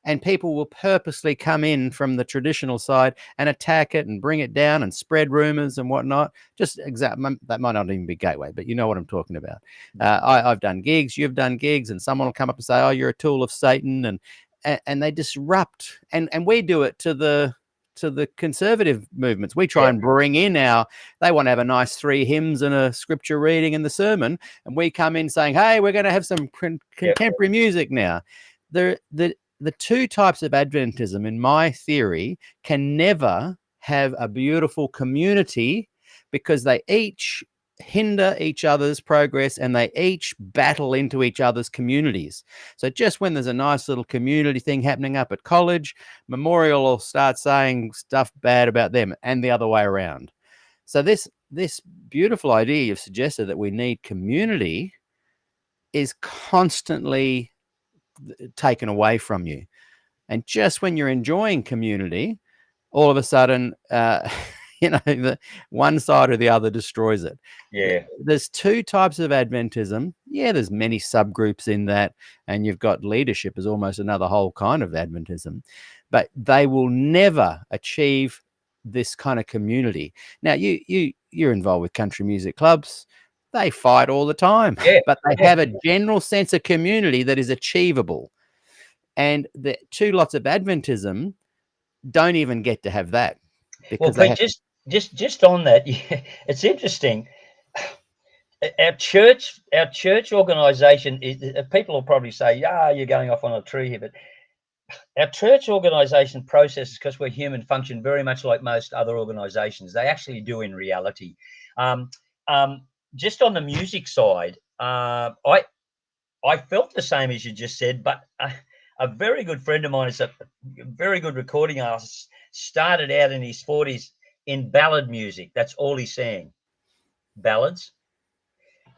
and people will purposely come in from the traditional side and attack it and bring it down and spread rumors and whatnot. That might not even be Gateway, but you know what I'm talking about. I've done gigs, you've done gigs, and someone will come up and say, oh, you're a tool of Satan, and they disrupt, and we do it to the conservative movements. We try and bring in they want to have a nice 3 hymns and a scripture reading and the sermon, and we come in saying, hey, we're going to have some contemporary music now. The two types of Adventism, in my theory, can never have a beautiful community, because they each hinder each other's progress and they each battle into each other's communities. So just when there's a nice little community thing happening up at college, Memorial will start saying stuff bad about them, and the other way around. So this beautiful idea you've suggested, that we need community, is constantly taken away from you. And just when you're enjoying community, all of a sudden, the one side or the other destroys it. Yeah. There's 2 types of Adventism. Yeah, there's many subgroups in that, and you've got leadership as almost another whole kind of Adventism, but they will never achieve this kind of community. Now, you're involved with country music clubs. They fight all the time, but they have a general sense of community that is achievable. And the 2 lots of Adventism don't even get to have that. Well, Pete, just on that, it's interesting. Our church organisation, people will probably say, yeah, you're going off on a tree here, but our church organisation processes, because we're human, function very much like most other organisations. They actually do in reality. Just on the music side, I felt the same as you just said, but a very good friend of mine is a very good recording artist, started out in his 40s in ballad music. That's all he sang, ballads.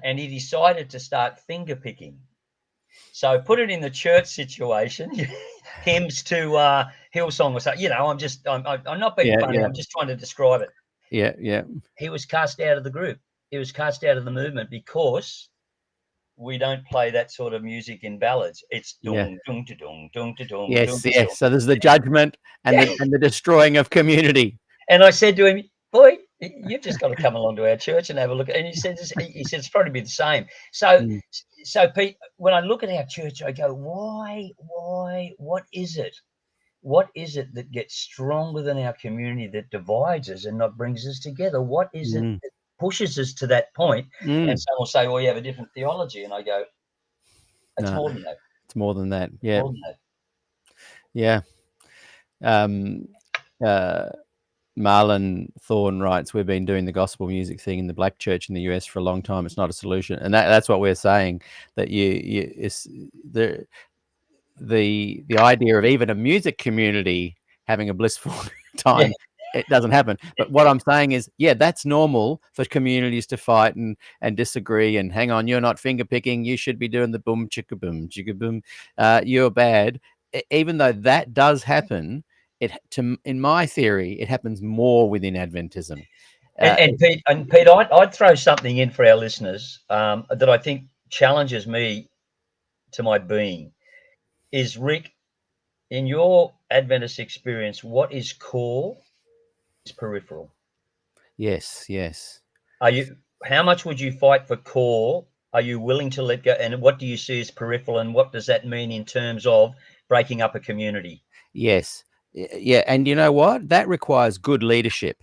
And he decided to start finger picking. So put it in the church situation, hymns to Hillsong or something. I'm not being funny. I'm just trying to describe it. Yeah. He was cast out of the group. He was cast out of the movement because we don't play that sort of music in ballads. It's dung, dung, da, dung, dung, da, dung. Yes. So there's the judgment and the destroying of community. And I said to him, boy, you've just got to come along to our church and have a look. And he said it's probably be the same. So Pete, when I look at our church, I go, why, what is it? What is it that gets stronger than our community, that divides us and not brings us together? What is it that pushes us to that point? And some will say, well, you have a different theology. And I go, it's more than that. It's more than that. Yeah. More than that. Yeah. Marlon Thorne writes, we've been doing the gospel music thing in the black church in the US for a long time. It's not a solution. And that's what we're saying, that the idea of even a music community having a blissful time, it doesn't happen. But what I'm saying is, that's normal for communities to fight and disagree and hang on, you're not finger picking, you should be doing the boom chicka boom chicka boom, you're bad. Even though that does happen, in my theory, it happens more within Adventism. And Pete, I'd throw something in for our listeners that I think challenges me to my being. Is, Rick, in your Adventist experience, what is core is peripheral? Yes. How much would you fight for core? Are you willing to let go? And what do you see as peripheral? And what does that mean in terms of breaking up a community? Yes. Yeah. And you know what? That requires good leadership.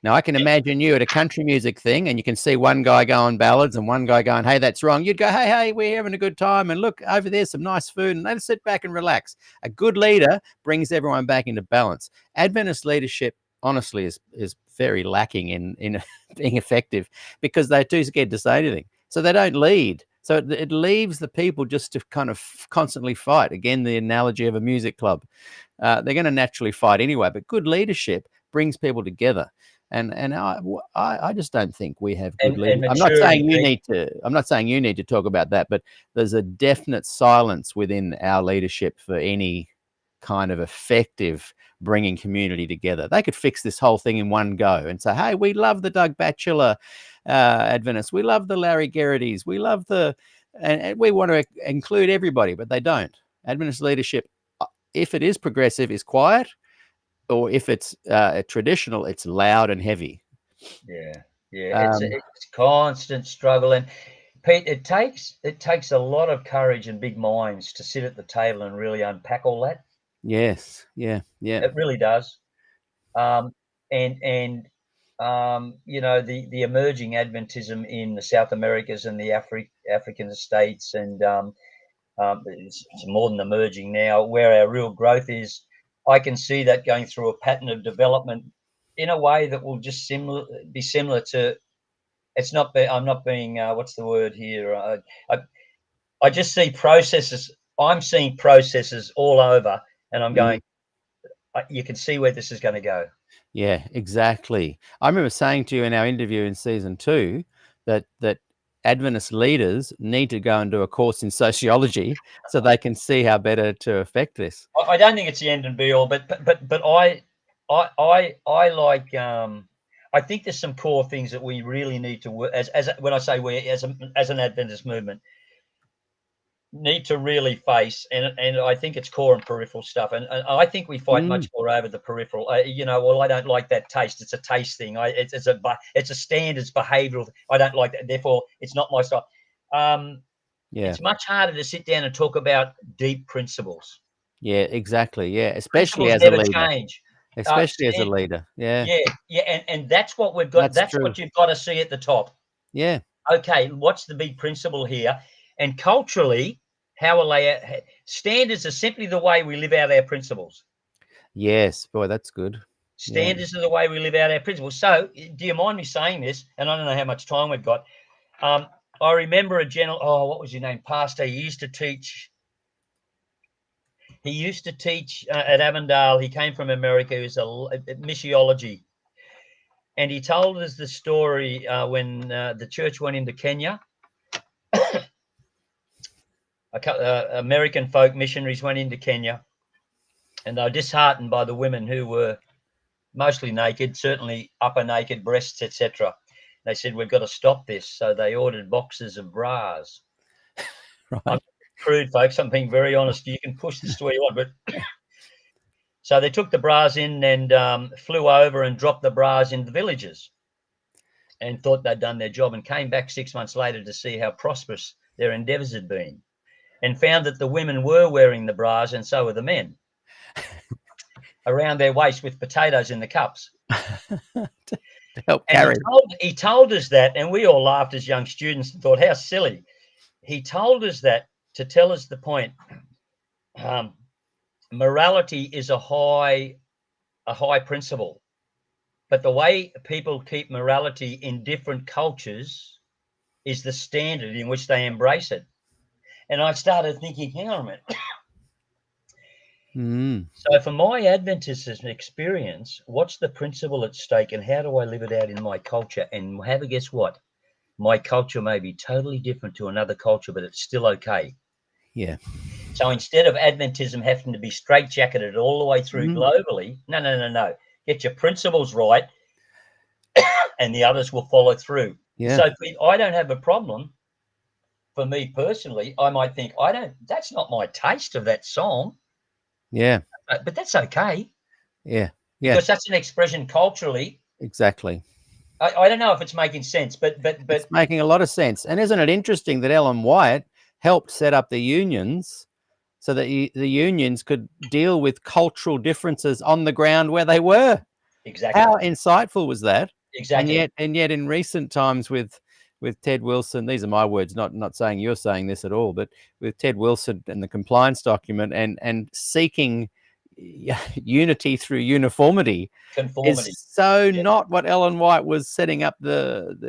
Now, I can imagine you at a country music thing, and you can see one guy going ballads and one guy going, hey, that's wrong. You'd go, hey, we're having a good time. And look, over there's some nice food. And let's sit back and relax. A good leader brings everyone back into balance. Adventist leadership, honestly, is very lacking in being effective, because they're too scared to say anything. So they don't lead. So it leaves the people just to kind of constantly fight. Again, the analogy of a music club. They're going to naturally fight anyway, but good leadership brings people together. And I just don't think we have good leaders. I'm not saying you need to talk about that, but there's a definite silence within our leadership for any kind of effective bringing community together. They could fix this whole thing in one go and say, hey, we love the Doug Batchelor Adventists. We love the Larry Geraghties. We love and we want to include everybody, but they don't. Adventist leadership, if it is progressive, is quiet, or if it's traditional, it's loud and heavy. Yeah. It's constant struggle, and Pete, it takes a lot of courage and big minds to sit at the table and really unpack all that. Yes, yeah. It really does. And you know, the emerging Adventism in the South Americas and the African states, and it's more than emerging now, where our real growth is. I can see that going through a pattern of development in a way that will just be similar to. It's not. I'm not being. What's the word here? I just see processes. I'm seeing processes all over, and I'm going. You can see where this is going to go. Yeah, exactly. I remember saying to you in our interview in season 2 that Adventist leaders need to go and do a course in sociology so they can see how better to affect this. I don't think it's the end and be all, but I like. I think there's some core things that we really need to work as when I say we as an Adventist movement need to really face, and I think it's core and peripheral stuff, and I think we fight much more over the peripheral. You know, well, I don't like that taste. It's a taste thing. It's a standards behavioural. I don't like that. Therefore, it's not my style. It's much harder to sit down and talk about deep principles. Yeah, exactly. Yeah, especially Principles as a never leader. change. Especially as a leader. Yeah. And that's what we've got. That's what you've got to see at the top. Yeah. Okay, what's the big principle here? And culturally, how will they? Standards are simply the way we live out our principles. Yes, boy, that's good. Standards are the way we live out our principles. So, do you mind me saying this? And I don't know how much time we've got. I remember a general. Oh, what was his name? Pastor. He used to teach. At Avondale. He came from America. He was a missiology, and he told us the story when the church went into Kenya. American folk missionaries went into Kenya, and they were disheartened by the women who were mostly naked, certainly upper naked, breasts, etc. They said, we've got to stop this. So they ordered boxes of bras. Right. I'm crude, folks. I'm being very honest. You can push this the way you want, but so they took the bras in and flew over and dropped the bras in the villages and thought they'd done their job, and came back 6 months later to see how prosperous their endeavours had been, and found that the women were wearing the bras, and so were the men, around their waist with potatoes in the cups. To help and carry. he told us that, and we all laughed as young students and thought, how silly. He told us that to tell us the point. Morality is a high principle, but the way people keep morality in different cultures is the standard in which they embrace it. And I started thinking, hang on a minute. So for my Adventism experience, what's the principle at stake, and how do I live it out in my culture? And have a guess what? My culture may be totally different to another culture, but it's still okay. Yeah. So instead of Adventism having to be straitjacketed all the way through globally, no. Get your principles right, and the others will follow through. Yeah. So I don't have a problem. For me personally, I might think, that's not my taste of that song. Yeah. But that's okay. Yeah. Because that's an expression culturally. Exactly. I don't know if it's making sense, but it's making a lot of sense. And isn't it interesting that Ellen White helped set up the unions so that the unions could deal with cultural differences on the ground where they were? Exactly. How insightful was that? Exactly. And yet in recent times with Ted Wilson, these are my words, not saying you're saying this at all, but with Ted Wilson and the compliance document and seeking unity through uniformity is so not what Ellen White was setting up.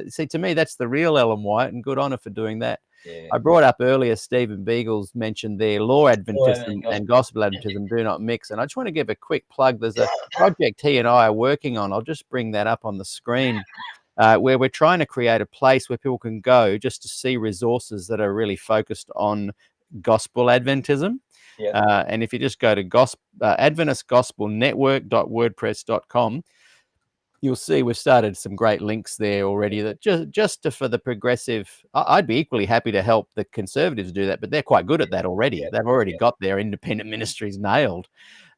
See, to me, that's the real Ellen White, and good on her for doing that. Yeah. I brought up earlier, Stephen Beagles mentioned there, law Adventism and gospel Adventism do not mix. And I just want to give a quick plug. There's a project he and I are working on. I'll just bring that up on the screen. Where we're trying to create a place where people can go just to see resources that are really focused on gospel Adventism. Yeah. And if you just go to AdventistGospelNetwork.wordpress.com, you'll see we've started some great links there already that for the progressive. I'd be equally happy to help the conservatives do that, but they're quite good at that already. Yeah. They've already got their independent ministries nailed.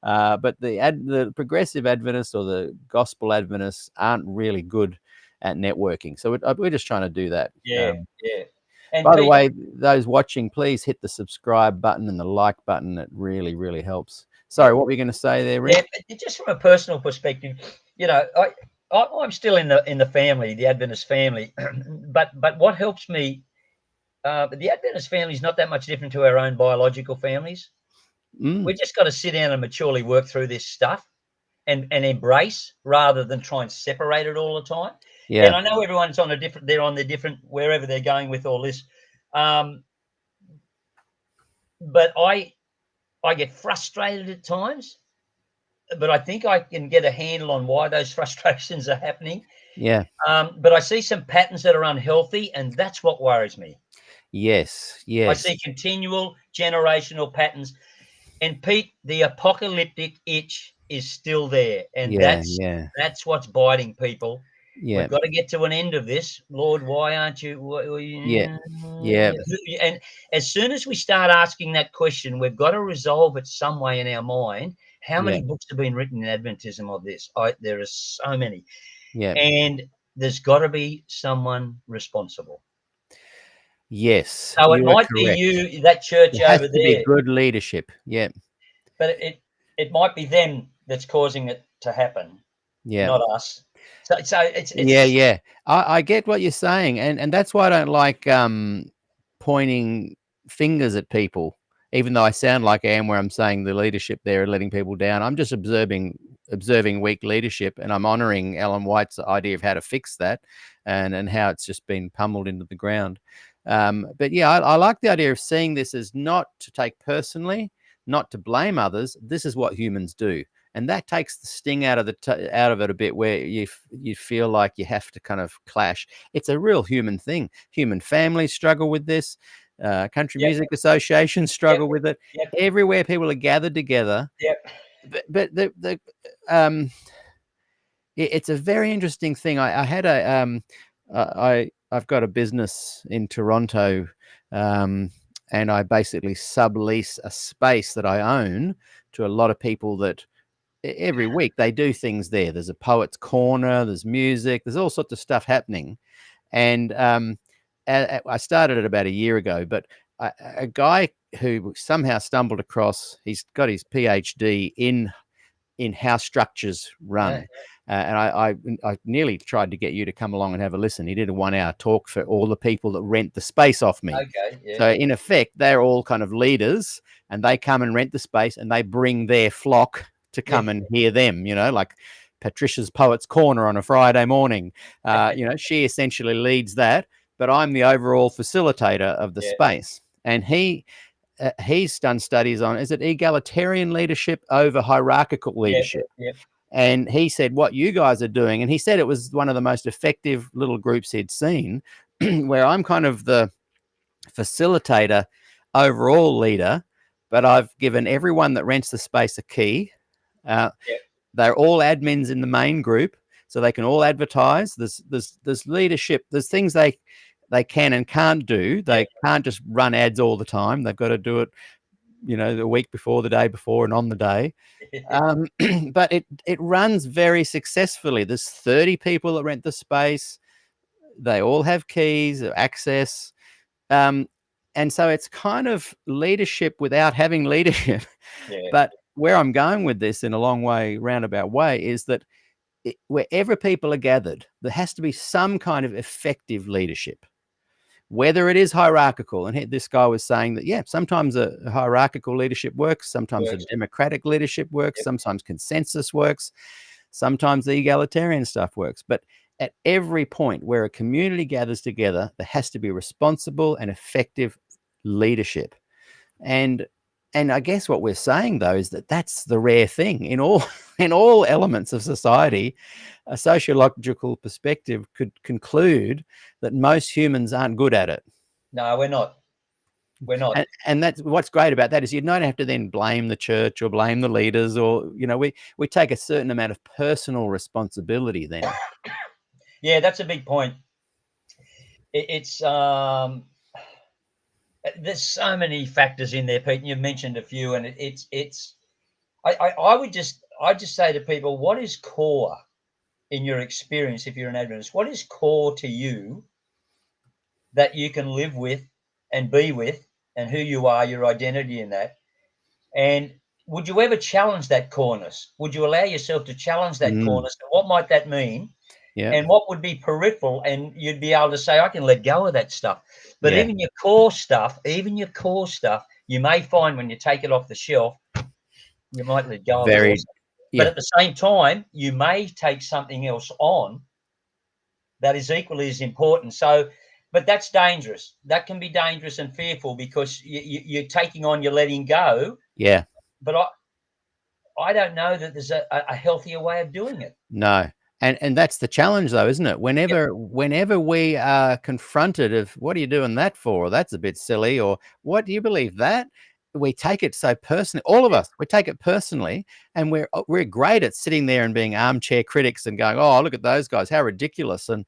But the progressive Adventists or the gospel Adventists aren't really good at networking. So we're just trying to do that. Yeah. Yeah. And By the Pete, way, those watching, please hit the subscribe button and the like button. It really, really helps. Sorry, what were you going to say there, Rick? yeah, just from a personal perspective, you know, I'm still in the family, the Adventist family, but what helps me, the Adventist family is not that much different to our own biological families. Mm, We just got to sit down and maturely work through this stuff and embrace rather than try and separate it all the time. And yeah, I know everyone's on a different, they're on the different wherever they're going with all this, but I get frustrated at times. But I think I can get a handle on why those frustrations are happening. yeah, But I see some patterns that are unhealthy, and that's what worries me. yes, I yes, see continual generational patterns. And Pete, the apocalyptic itch is still there, and yeah, yeah, that's what's biting people. yeah, We've got to get to an end of this, Lord. Why aren't you? yeah, yeah, And as soon as we start asking that question, we've got to resolve it some way in our mind. How yeah, many books have been written in Adventism of this? There are so many, yeah. and there's got to be someone responsible. Yes, So it you are might be correct. you, that church There has over to be there, good leadership. Yeah, but it might be them that's causing it to happen, yeah. not us. So Yeah, it's yeah. I get what you're saying, and that's why I don't like pointing fingers at people, even though I sound like I am where I'm saying the leadership there are letting people down. I'm just observing weak leadership, and I'm honoring Ellen White's idea of how to fix that, and how it's just been pummeled into the ground. But yeah, I like the idea of seeing this as not to take personally, not to blame others. This is what humans do, and that takes the sting out of out of it a bit, where you feel like you have to kind of clash. It's a real human thing. Human families struggle with this. Country yep, music associations yep, struggle with it. yep, Everywhere people are gathered together. yep. But the it's a very interesting thing. I had I've got a business in Toronto, and I basically sublease a space that I own to a lot of people that every week they do things there. There's a poet's corner, there's music, there's all sorts of stuff happening. And I started it about a year ago, but a guy who somehow stumbled across, he's got his PhD in how structures Yeah, run. And I nearly tried to get you to come along and have a listen. He did a 1-hour talk for all the people that rent the space off me. okay, yeah, So in effect, they're all kind of leaders, and they come and rent the space, and they bring their flock to come yeah, and hear them. Like Patricia's Poets Corner on a Friday morning. She essentially leads that, but I'm the overall facilitator of the yeah, space. And he's done studies on, is it egalitarian leadership over hierarchical yeah, leadership? yeah, And he said, what you guys are doing, and he said it was one of the most effective little groups he'd seen, where I'm kind of the facilitator, overall leader, but I've given everyone that rents the space a key. Uh, yeah, they're all admins in the main group, so they can all advertise. There's leadership. There's things they can and can't do. They can't just run ads all the time. They've got to do it, the week before, the day before, and on the day. But it runs very successfully. There's 30 people that rent the space. They all have keys, access. And so it's kind of leadership without having leadership. yeah, But where I'm going with this in a long way, roundabout way, is that wherever people are gathered, there has to be some kind of effective leadership, whether it is hierarchical. And this guy was saying that, yeah, sometimes a hierarchical leadership works, sometimes a works. democratic leadership works, Yep. sometimes consensus works, sometimes the egalitarian stuff works. But at every point where a community gathers together, there has to be responsible and effective leadership. And I guess what we're saying, though, is that that's the rare thing in all elements of society. A sociological perspective could conclude that most humans aren't good at it. No, we're not. We're not. And that's what's great about that is you don't have to then blame the church or blame the leaders, or we take a certain amount of personal responsibility then. Yeah, that's a big point. It's there's so many factors in there, Pete. And you've mentioned a few, and I would just say to people, what is core in your experience if you're an Adventist? What is core to you that you can live with and be with, and who you are, your identity in that? And would you ever challenge that coreness? Would you allow yourself to challenge that coreness? And what might that mean? Yeah. And what would be peripheral? And you'd be able to say, I can let go of that stuff. But Yeah. even your core stuff, you may find when you take it off the shelf, you might let go of it also. But at the same time, you may take something else on that is equally as important. So, but that's dangerous. That can be dangerous and fearful because you're taking on, you're letting go. Yeah. But I don't know that there's a healthier way of doing it. No. And that's the challenge though, isn't it? Whenever we are confronted of what are you doing that for? Or that's a bit silly, or what do you believe that? We take it so personally. All of us, we take it personally, and we're great at sitting there and being armchair critics and going, "Oh, look at those guys, how ridiculous!" and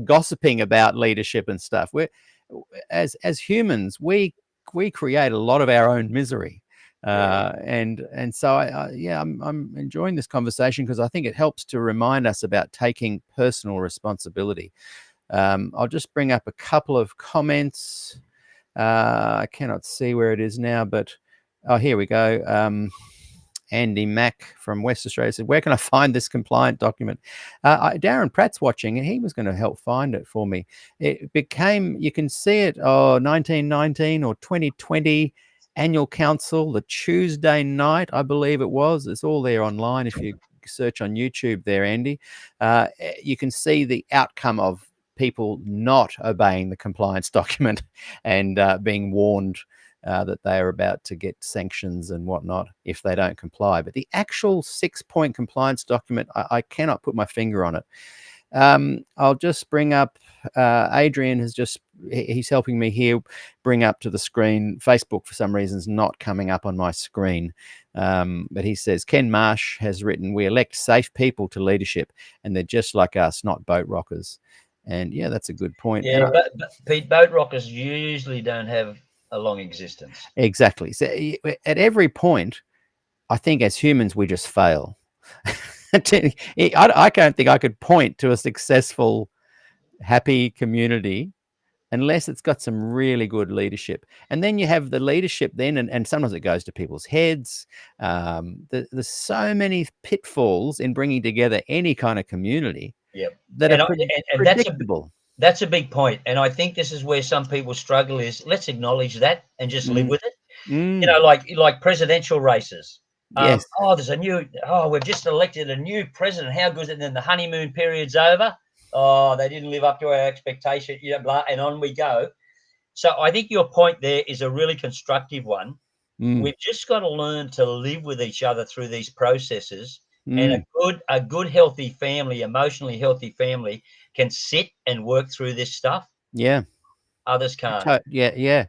gossiping about leadership and stuff. We're as humans, we create a lot of our own misery. And so I'm enjoying this conversation because I think it helps to remind us about taking personal responsibility. I'll just bring up a couple of comments. I cannot see where it is now, but here we go. Andy Mack from West Australia said, where can I find this compliant document? Darren Pratt's watching, and he was going to help find it for me. It became, you can see it, 1919 or 2020 annual council, the Tuesday night, I believe it was. It's all there online if you search on YouTube there, Andy. You can see the outcome of people not obeying the compliance document and being warned that they are about to get sanctions and whatnot if they don't comply. But the actual 6-point compliance document, I cannot put my finger on it. I'll just bring up, Adrian he's helping me here bring up to the screen. Facebook for some reason is not coming up on my screen. But he says, Ken Marsh has written, we elect safe people to leadership and they're just like us, not boat rockers. And yeah, that's a good point. Yeah, but Pete, boat rockers usually don't have a long existence. Exactly. So at every point, I think as humans, we just fail. I can't think I could point to a successful, happy community unless it's got some really good leadership. And then you have the leadership then, and sometimes it goes to people's heads. There's so many pitfalls in bringing together any kind of community that are predictable. That's a big point. And I think this is where some people struggle is let's acknowledge that and just live with it. You know, like presidential races. Yes. We've just elected a new president. How good is it? And then the honeymoon period's over. Oh, they didn't live up to our expectation, blah, and on we go. So I think your point there is a really constructive one. We've just got to learn to live with each other through these processes. And a good, healthy family, emotionally healthy family, can sit and work through this stuff. Yeah. Others can't. Yeah.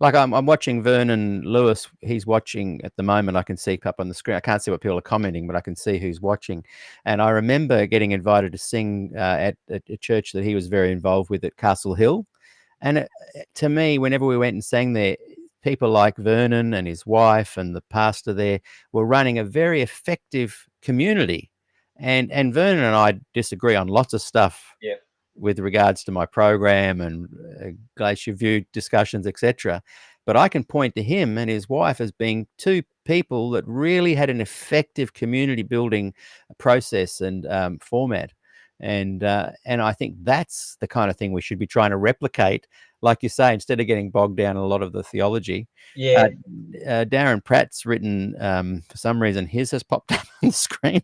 Like I'm watching Vernon Lewis. He's watching at the moment. I can see up on the screen. I can't see what people are commenting, but I can see who's watching. And I remember getting invited to sing at a church that he was very involved with at Castle Hill. And to me, whenever we went and sang there, people like Vernon and his wife and the pastor there were running a very effective community. And Vernon and I disagree on lots of stuff. Yeah. With regards to my program and Glacier View discussions, etc. But I can point to him and his wife as being two people that really had an effective community building process and format. And I think that's the kind of thing we should be trying to replicate, like you say, instead of getting bogged down in a lot of the theology. Yeah. Darren Pratt's written, for some reason, his has popped up on the screen.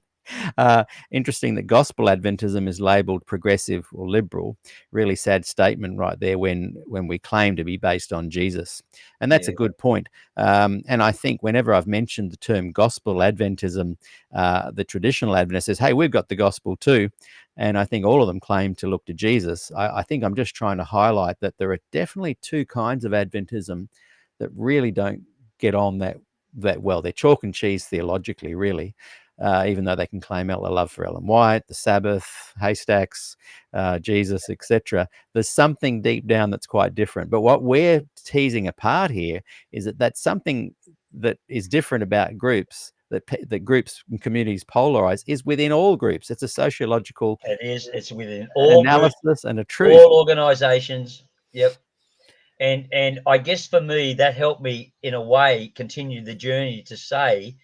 Interesting that gospel Adventism is labeled progressive or liberal. Really sad statement right there when we claim to be based on Jesus. And that's a good point. And I think whenever I've mentioned the term gospel Adventism, the traditional Adventist says, hey, we've got the gospel too. And I think all of them claim to look to Jesus. I think I'm just trying to highlight that there are definitely two kinds of Adventism. that really don't get on that well. They're chalk and cheese theologically, really, even though they can claim a love for Ellen White, the Sabbath, haystacks, Jesus, etc. There's something deep down that's quite different. But what we're teasing apart here is that that's something that is different about groups, that groups and communities polarize, is within all groups. It's a sociological It's within all analysis groups, and a truth. all organizations. Yep. And I guess for me, that helped me in a way continue the journey to say,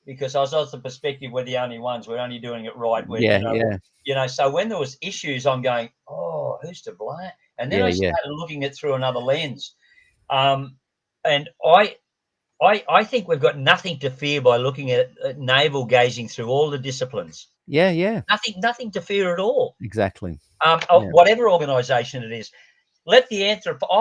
because I was of the perspective we're the only ones, we're only doing it right. So when there was issues, I'm going, oh, who's to blame? And then I started looking at through another lens. And I think we've got nothing to fear by looking at navel gazing through all the disciplines. Yeah. Nothing to fear at all. Exactly. Whatever organization it is. I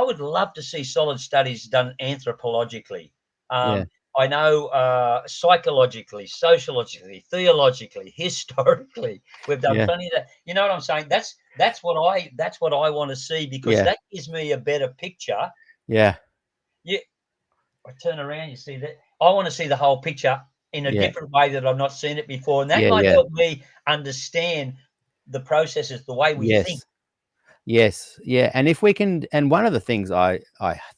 would love to see solid studies done anthropologically. I know psychologically, sociologically, theologically, historically, we've done plenty of that. You know what I'm saying? That's what I want to see, because that gives me a better picture. Yeah. I turn around, you see that. I want to see the whole picture in a different way that I've not seen it before, and that might help me understand the processes, the way we think. Yes, yeah, and if we can, and one of the things I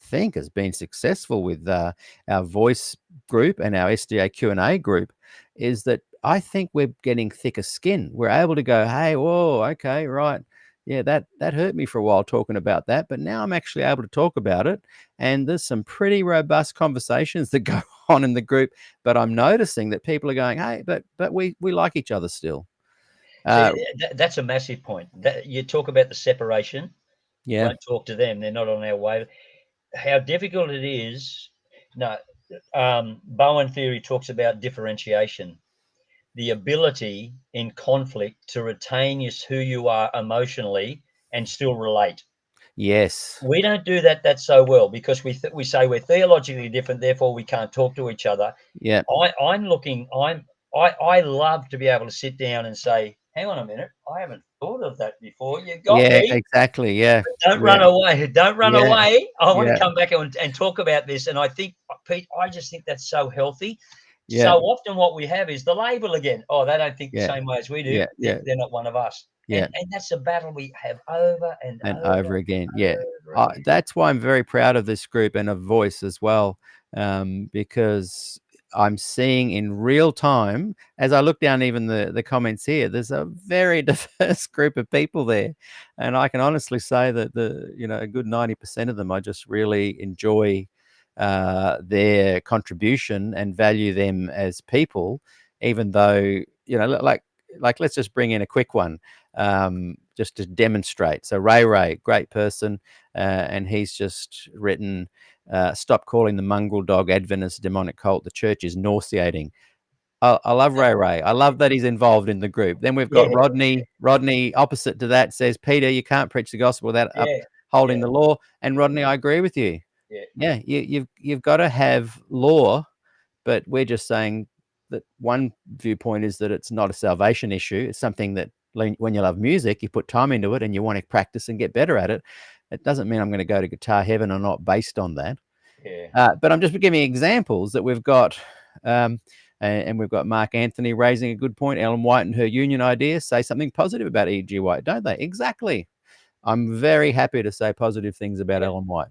think has been successful with our voice group and our SDAQ&A group is that I think we're getting thicker skin. We're able to go, hey, whoa, okay, right, yeah, that hurt me for a while talking about that, but now I'm actually able to talk about it, and there's some pretty robust conversations that go on in the group. But I'm noticing that people are going, hey, but we like each other still. That's a massive point. You talk about the separation. Yeah. Won't talk to them. They're not on our wave. How difficult it is. No, Bowen theory talks about differentiation, the ability in conflict to retain who you are emotionally and still relate. Yes. We don't do that so well, because we say we're theologically different, therefore we can't talk to each other. Yeah. I love to be able to sit down and say, hang on a minute, I haven't thought of that before. You got me. Exactly. Yeah. Don't run away. Don't run away. I want to come back and talk about this. And I think, Pete, I just think that's so healthy. Yeah. So often what we have is the label again. Oh, they don't think the same way as we do. Yeah. They're not one of us. Yeah. And that's a battle we have over and over again. That's why I'm very proud of this group and of Voice as well, because I'm seeing in real time, as I look down even the comments here, there's a very diverse group of people there, and I can honestly say that a good 90% of them I just really enjoy their contribution and value them as people, even though like let's just bring in a quick one just to demonstrate. So Ray, great person, and he's just written, stop calling the mongrel dog Adventist demonic cult. The church is nauseating. I love Ray. I love that he's involved in the group. Then we've got Rodney. Rodney, opposite to that, says, Peter, you can't preach the gospel without upholding the law. And Rodney, I agree with you. You've got to have law, but we're just saying that one viewpoint is that it's not a salvation issue. It's something that when you love music, you put time into it and you want to practice and get better at it. It doesn't mean I'm going to go to guitar heaven or not based on that. But I'm just giving examples that we've got, and we've got Mark Anthony raising a good point. Ellen White and her union idea say something positive about E.G. White, don't they? Exactly. I'm very happy to say positive things about Ellen White.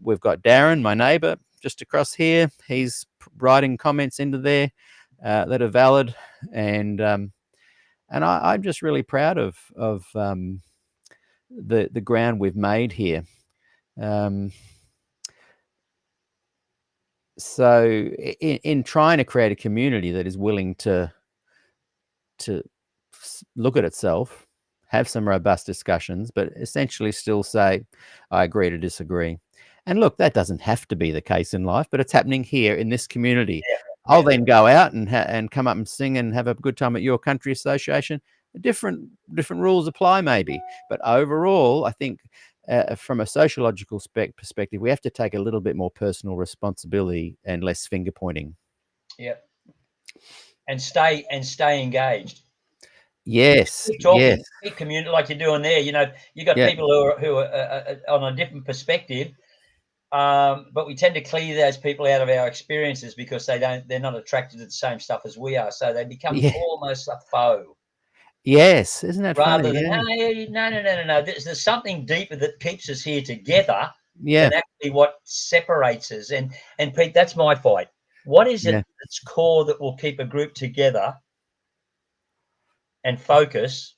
We've got Darren, my neighbour, just across here. He's writing comments into there that are valid, and I'm just really proud of the ground we've made here. So in trying to create a community that is willing to look at itself, have some robust discussions, but essentially still say, I agree to disagree. And look, that doesn't have to be the case in life, but it's happening here in this community. I'll then go out and come up and sing and have a good time at your country association. Different rules apply maybe, but overall, I think from a sociological perspective, we have to take a little bit more personal responsibility and less finger pointing. And stay engaged. Yes. Keep talking, keep community like you're doing there. You got people who are on a different perspective. but we tend to clear those people out of our experiences because they're not attracted to the same stuff as we are. So they become Yeah. almost a foe. Yes. Isn't that Rather funny? than, Yeah. no. There's something deeper that keeps us here together Yeah. than actually what separates us. And Pete, that's my fight. What is Yeah. it that's core that will keep a group together and focus,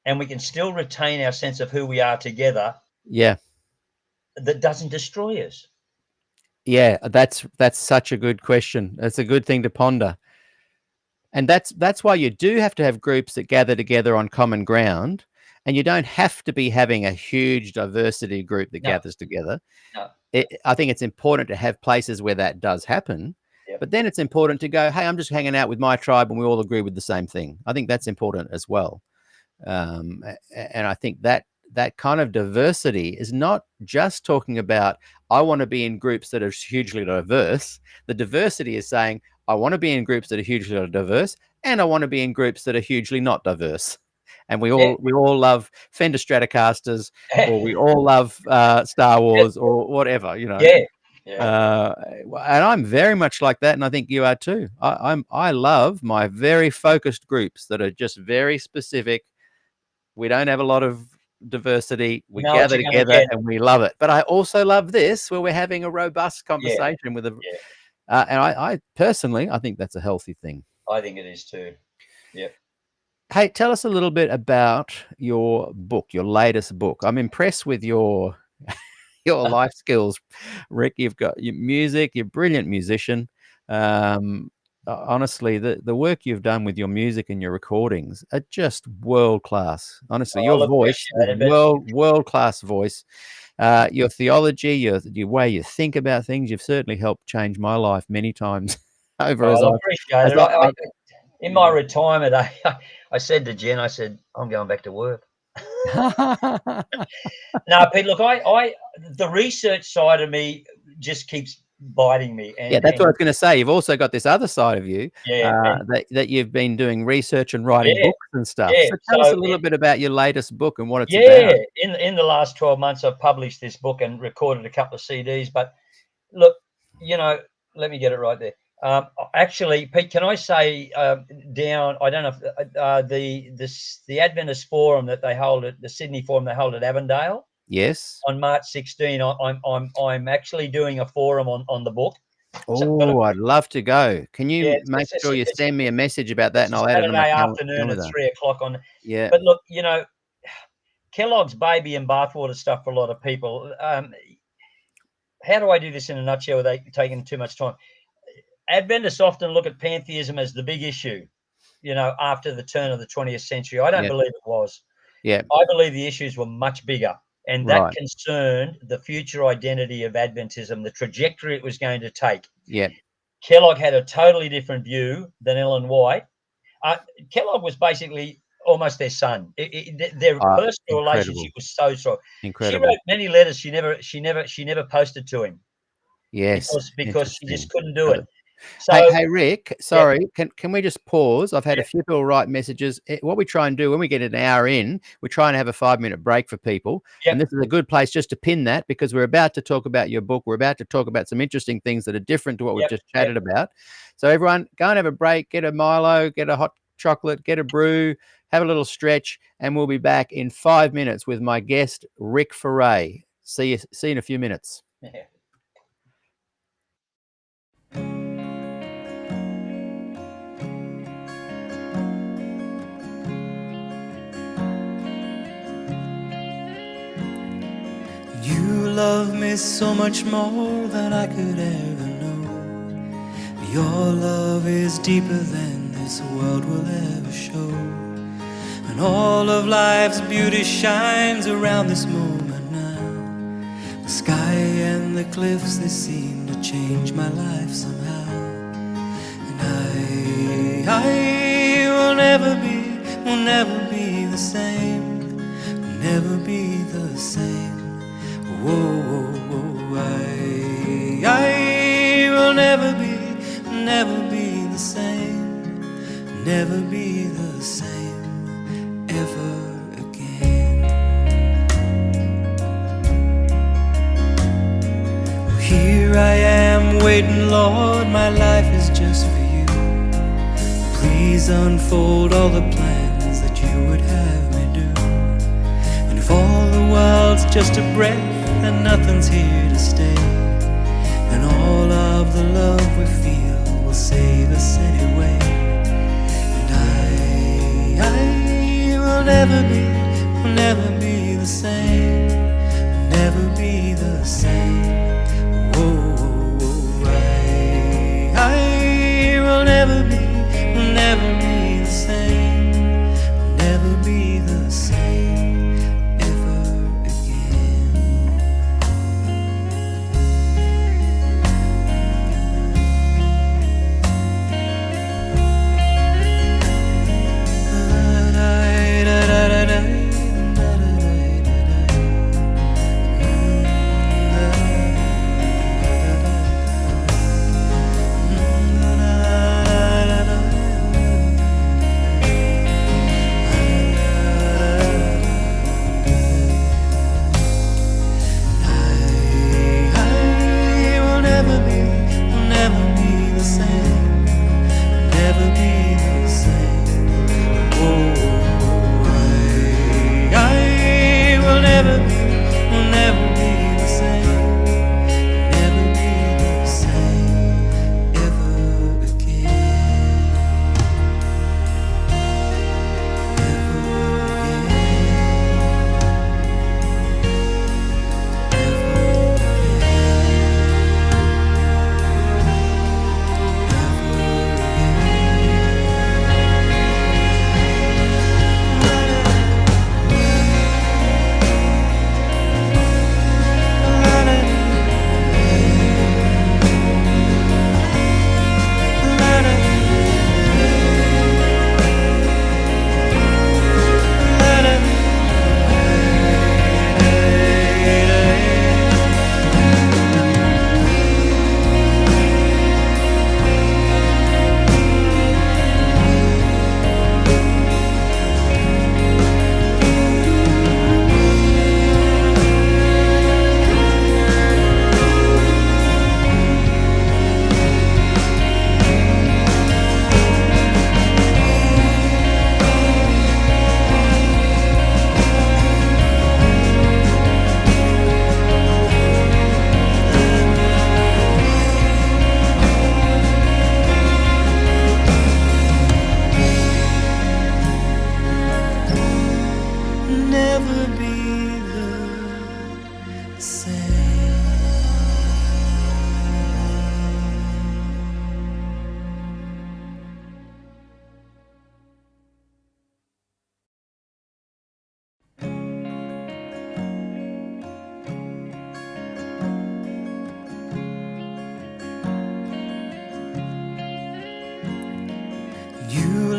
and we can still retain our sense of who we are together, Yeah. that doesn't destroy us? Yeah. That's such a good question. That's a good thing to ponder. And that's why you do have to have groups that gather together on common ground, and you don't have to be having a huge diversity group that No, gathers together. no. I think it's important to have places where that does happen, Yep. but then it's important to go, hey, I'm just hanging out with my tribe and we all agree with the same thing. I think that's important as well. And I think that kind of diversity is not just talking about, I want to be in groups that are hugely diverse. The diversity is saying, I want to be in groups that are hugely diverse, and I want to be in groups that are hugely not diverse. And we Yeah. all love Fender Stratocasters, or we all love Star Wars, or whatever, you know. Yeah. Yeah. And I'm very much like that, and I think you are too. I love my very focused groups that are just very specific. We don't have a lot of diversity. We You know what gather you're going to together get. and we love it. But I also love this, where we're having a robust conversation with a. Yeah. And I personally, I think that's a healthy thing. I think it is too. Yep. Hey, tell us a little bit about your book, your latest book. I'm impressed with your life skills, Rick. You've got your music. You're a brilliant musician. Honestly, the work you've done with your music and your recordings are just world class. Honestly, Oh, your look, voice appreciate is it, but world class voice. Your theology, your way you think about things, you've certainly helped change my life many times over I appreciate it. In my retirement, I said to Jen, I said, I'm going back to work. No, Pete, look, the research side of me just keeps biting me. Yeah, that's what I was going to say. You've also got this other side of you, Yeah, that you've been doing research and writing yeah, books and stuff. yeah. So tell us a little bit about your latest book and what it's Yeah, about. in the last 12 months, I've published this book and recorded a couple of CDs. But look, let me get it right there. Actually, Pete, can I say down? I don't know if the Adventist forum that they hold at the Sydney forum they hold at Avondale Yes. on March 16. I'm actually doing a forum on the book. Oh, I'd love to go. Can you Yeah, make sure you send me a message about that, it's and a I'll add it to my Saturday afternoon at calendar. 3:00 on. Yeah. But look, Kellogg's baby and bathwater stuff for a lot of people. How do I do this in a nutshell without taking too much time? Adventists often look at pantheism as the big issue, after the turn of the 20th century. I don't believe it was. Yeah. I believe the issues were much bigger, and that Right. concerned the future identity of Adventism, the trajectory it was going to take. Yeah. Kellogg had a totally different view than Ellen White. Kellogg was basically almost their son. Their personal relationship was so strong. Incredible. She wrote many letters. She never posted to him. Yes. because she just couldn't do Got it. it. So Hey, Rick, sorry, can we just pause? I've had a few people write messages. What we try and do when we get an hour in, we try and have a 5-minute break for people. And this is a good place just to pin that, because we're about to talk about your book. We're about to talk about some interesting things that are different to what we've just chatted about. So everyone, go and have a break, get a Milo, get a hot chocolate, get a brew, have a little stretch, and we'll be back in 5 minutes with my guest, Rick Ferrèt. See you in a few minutes. Yeah. You love me so much more than I could ever know. Your love is deeper than this world will ever show. And all of life's beauty shines around this moment now. The sky and the cliffs, they seem to change my life somehow. And I will never be the same, will never be the same. Whoa, whoa, whoa, I will never be the same, never be the same ever again. waiting, Lord, my life is just for you. Please unfold all the plans that you would have me do. And if all the world's just a breath and nothing's here to stay, and all of the love we feel will save us anyway. And I will never be the same, never be the same. Whoa, I will never be the same, never be the same ever again.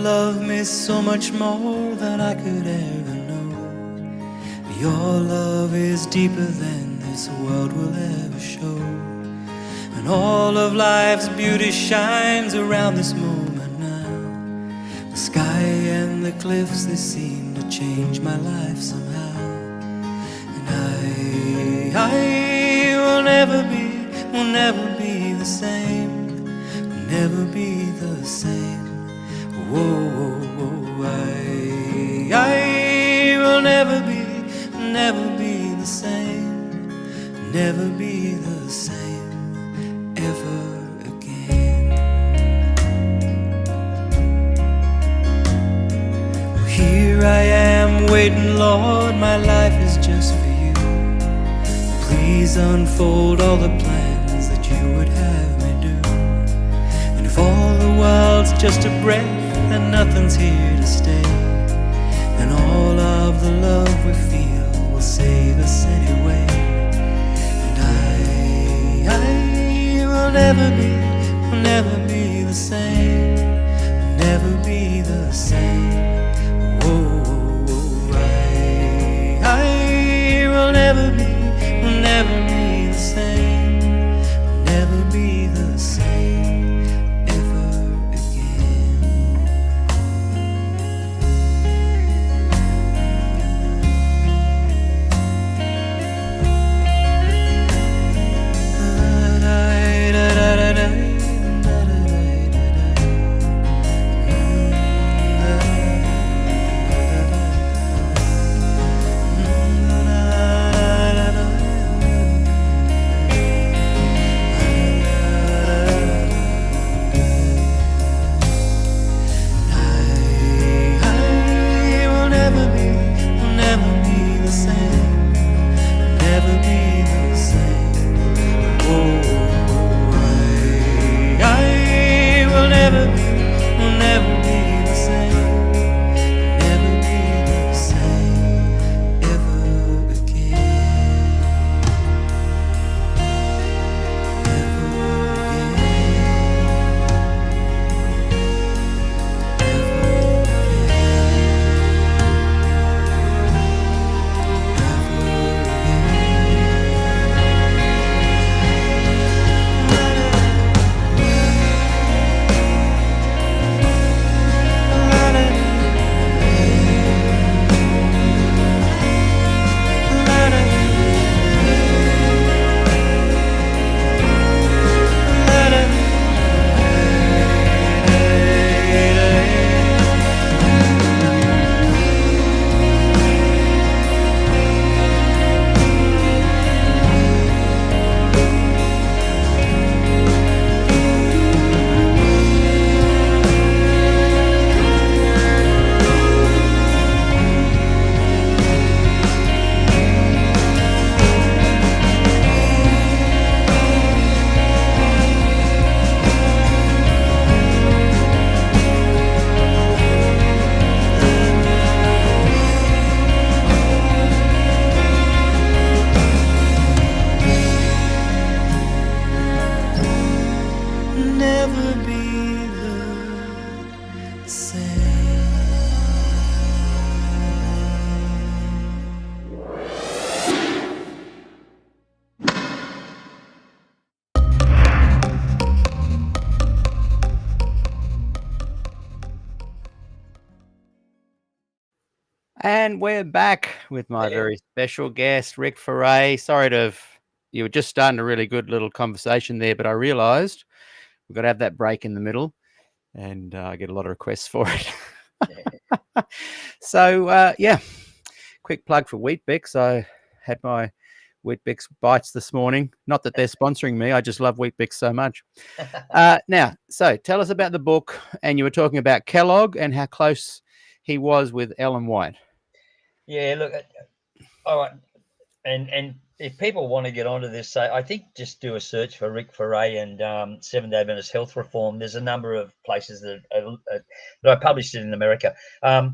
Love me so much more than I could ever know. Your love is deeper than this world will ever show. And all of life's beauty shines around this moment now. The sky and the cliffs, they seem to change my life somehow. And I will never be the same, will never be the same. Whoa, I will never be the same, never be the same ever again. Here I am waiting, Lord, my life is just for you. Please unfold all the plans that you would have me do. And if all the world's just a breath and nothing's here to stay, and all of the love we feel will save us anyway. And I will never be the same, never be the same. Whoa, I will never be the same, never be the same ever again. Da da da never be the same. And we're back with my very special guest, Rick Ferrèt. Sorry you were just starting a really good little conversation there, but I realised we've got to have that break in the middle, and I get a lot of requests for it. So, quick plug for Weet-Bix. I had my Weet-Bix bites this morning. Not that they're sponsoring me. I just love Weet-Bix so much. Now, so tell us about the book. And you were talking about Kellogg and how close he was with Ellen White. Yeah, look, all right. And if people want to get onto this, I think just do a search for Rick Ferrèt and Seventh-day Adventist health reform. There's a number of places that I published it in America. I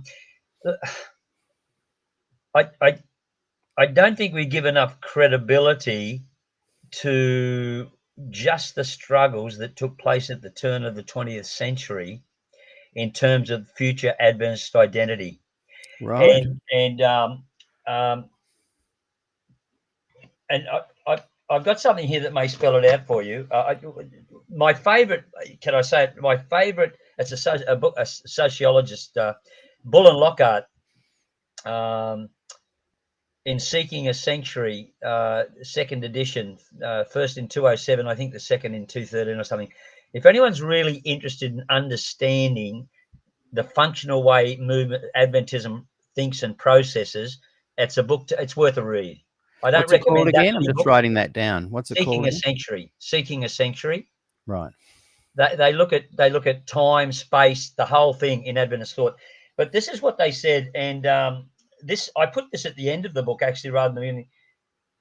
don't think we give enough credibility to just the struggles that took place at the turn of the 20th century in terms of future Adventist identity. Right. And I've got something here that may spell it out for you. My favorite, can I say it? My favorite, it's a sociologist, Bull and Lockhart, in Seeking a Sanctuary, second edition, first in 207, I think the second in 213 or something. If anyone's really interested in understanding the functional way movement Adventism thinks and processes, it's a book. It's worth a read. I don't What's it called recommend that again? I'm many just books. writing that down. What's it Seeking called? a Sanctuary. Seeking a Sanctuary. Right. They look at time, space, the whole thing in Adventist thought. But this is what they said, and I put this at the end of the book actually, rather than the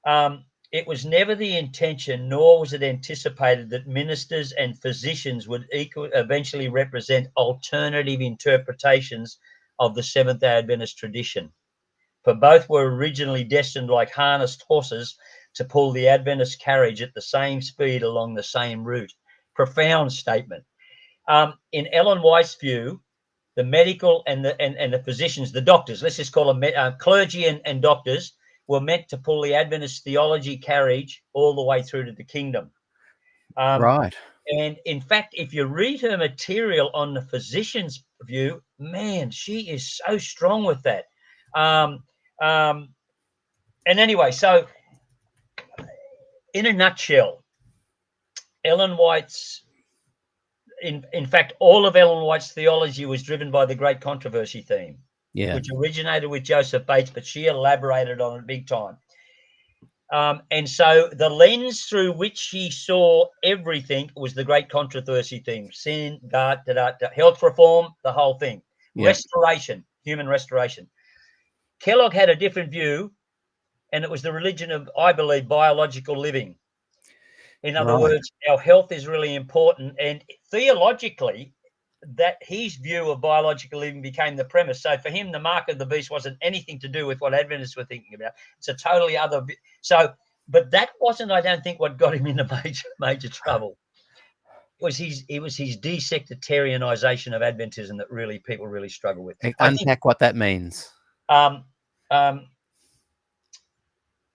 beginning. It was never the intention, nor was it anticipated, that ministers and physicians would eventually represent alternative interpretations of the Seventh-day Adventist tradition. For both were originally destined, like harnessed horses, to pull the Adventist carriage at the same speed along the same route. Profound statement. In Ellen White's view, the medical and the physicians, the doctors, let's just call them clergy and doctors, were meant to pull the Adventist theology carriage all the way through to the kingdom. Right. And in fact, if you read her material on the physician's view, man, she is so strong with that. And anyway, so in a nutshell, Ellen White's, in fact, all of Ellen White's theology was driven by the Great Controversy theme, which originated with Joseph Bates, but she elaborated on it big time. And so the lens through which she saw everything was the Great Controversy theme: sin, God, health reform, the whole thing, restoration, human restoration. Kellogg had a different view, and it was the religion of, I believe, biological living. In other words, our health is really important, and theologically, that his view of biological living became the premise. So for him, the mark of the beast wasn't anything to do with what Adventists were thinking about. It's a totally other. So, but that wasn't, I don't think, what got him into major trouble. It was his desectarianization of Adventism that really people really struggle with. Unpack what that means.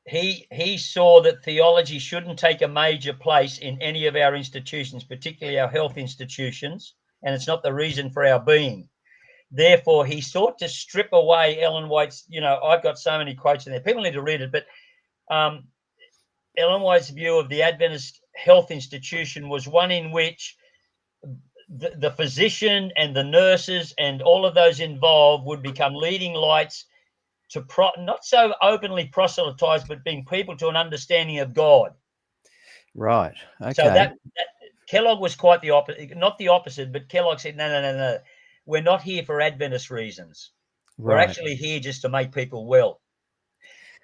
He saw that theology shouldn't take a major place in any of our institutions, particularly our health institutions, and it's not the reason for our being. Therefore, he sought to strip away Ellen White's, I've got so many quotes in there. People need to read it, but Ellen White's view of the Adventist health institution was one in which the physician and the nurses and all of those involved would become leading lights to not so openly proselytize, but being people to an understanding of God. Right. Okay. So that Kellogg was quite the opposite, not the opposite, but Kellogg said, no. We're not here for Adventist reasons. We're actually here just to make people well.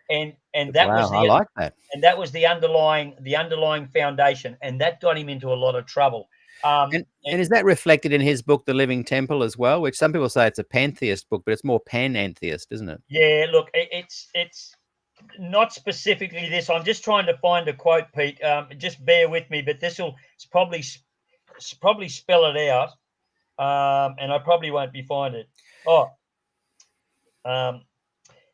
And that was I like that. And that was the underlying foundation, and that got him into a lot of trouble. And is that reflected in his book, The Living Temple, as well? Which some people say it's a pantheist book, but it's more pan-antheist, isn't it? Yeah, look, it's not specifically this. I'm just trying to find a quote, Pete. Just bear with me, but it's probably probably spell it out, and I probably won't be find it.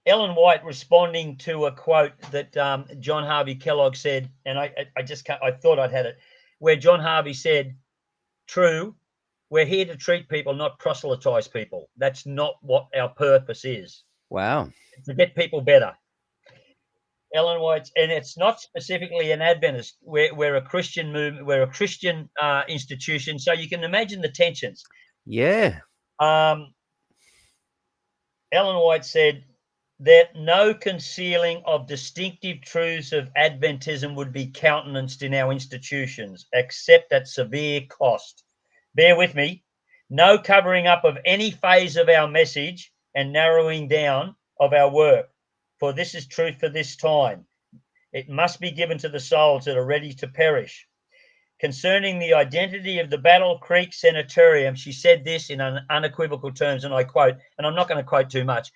Ellen White responding to a quote that John Harvey Kellogg said, and I just can't, I thought I'd had it, where John Harvey said, "True, we're here to treat people, not proselytize people. That's not what our purpose is. Wow. To get people better." Ellen White's, and it's not specifically an Adventist. We're a Christian movement. We're a Christian institution. So you can imagine the tensions. Yeah. Ellen White said that no concealing of distinctive truths of Adventism would be countenanced in our institutions, except at severe cost. Bear with me. No covering up of any phase of our message and narrowing down of our work. For this is truth for this time. It must be given to the souls that are ready to perish. Concerning the identity of the Battle Creek Sanitarium, she said this in unequivocal terms, and I quote, and I'm not going to quote too much.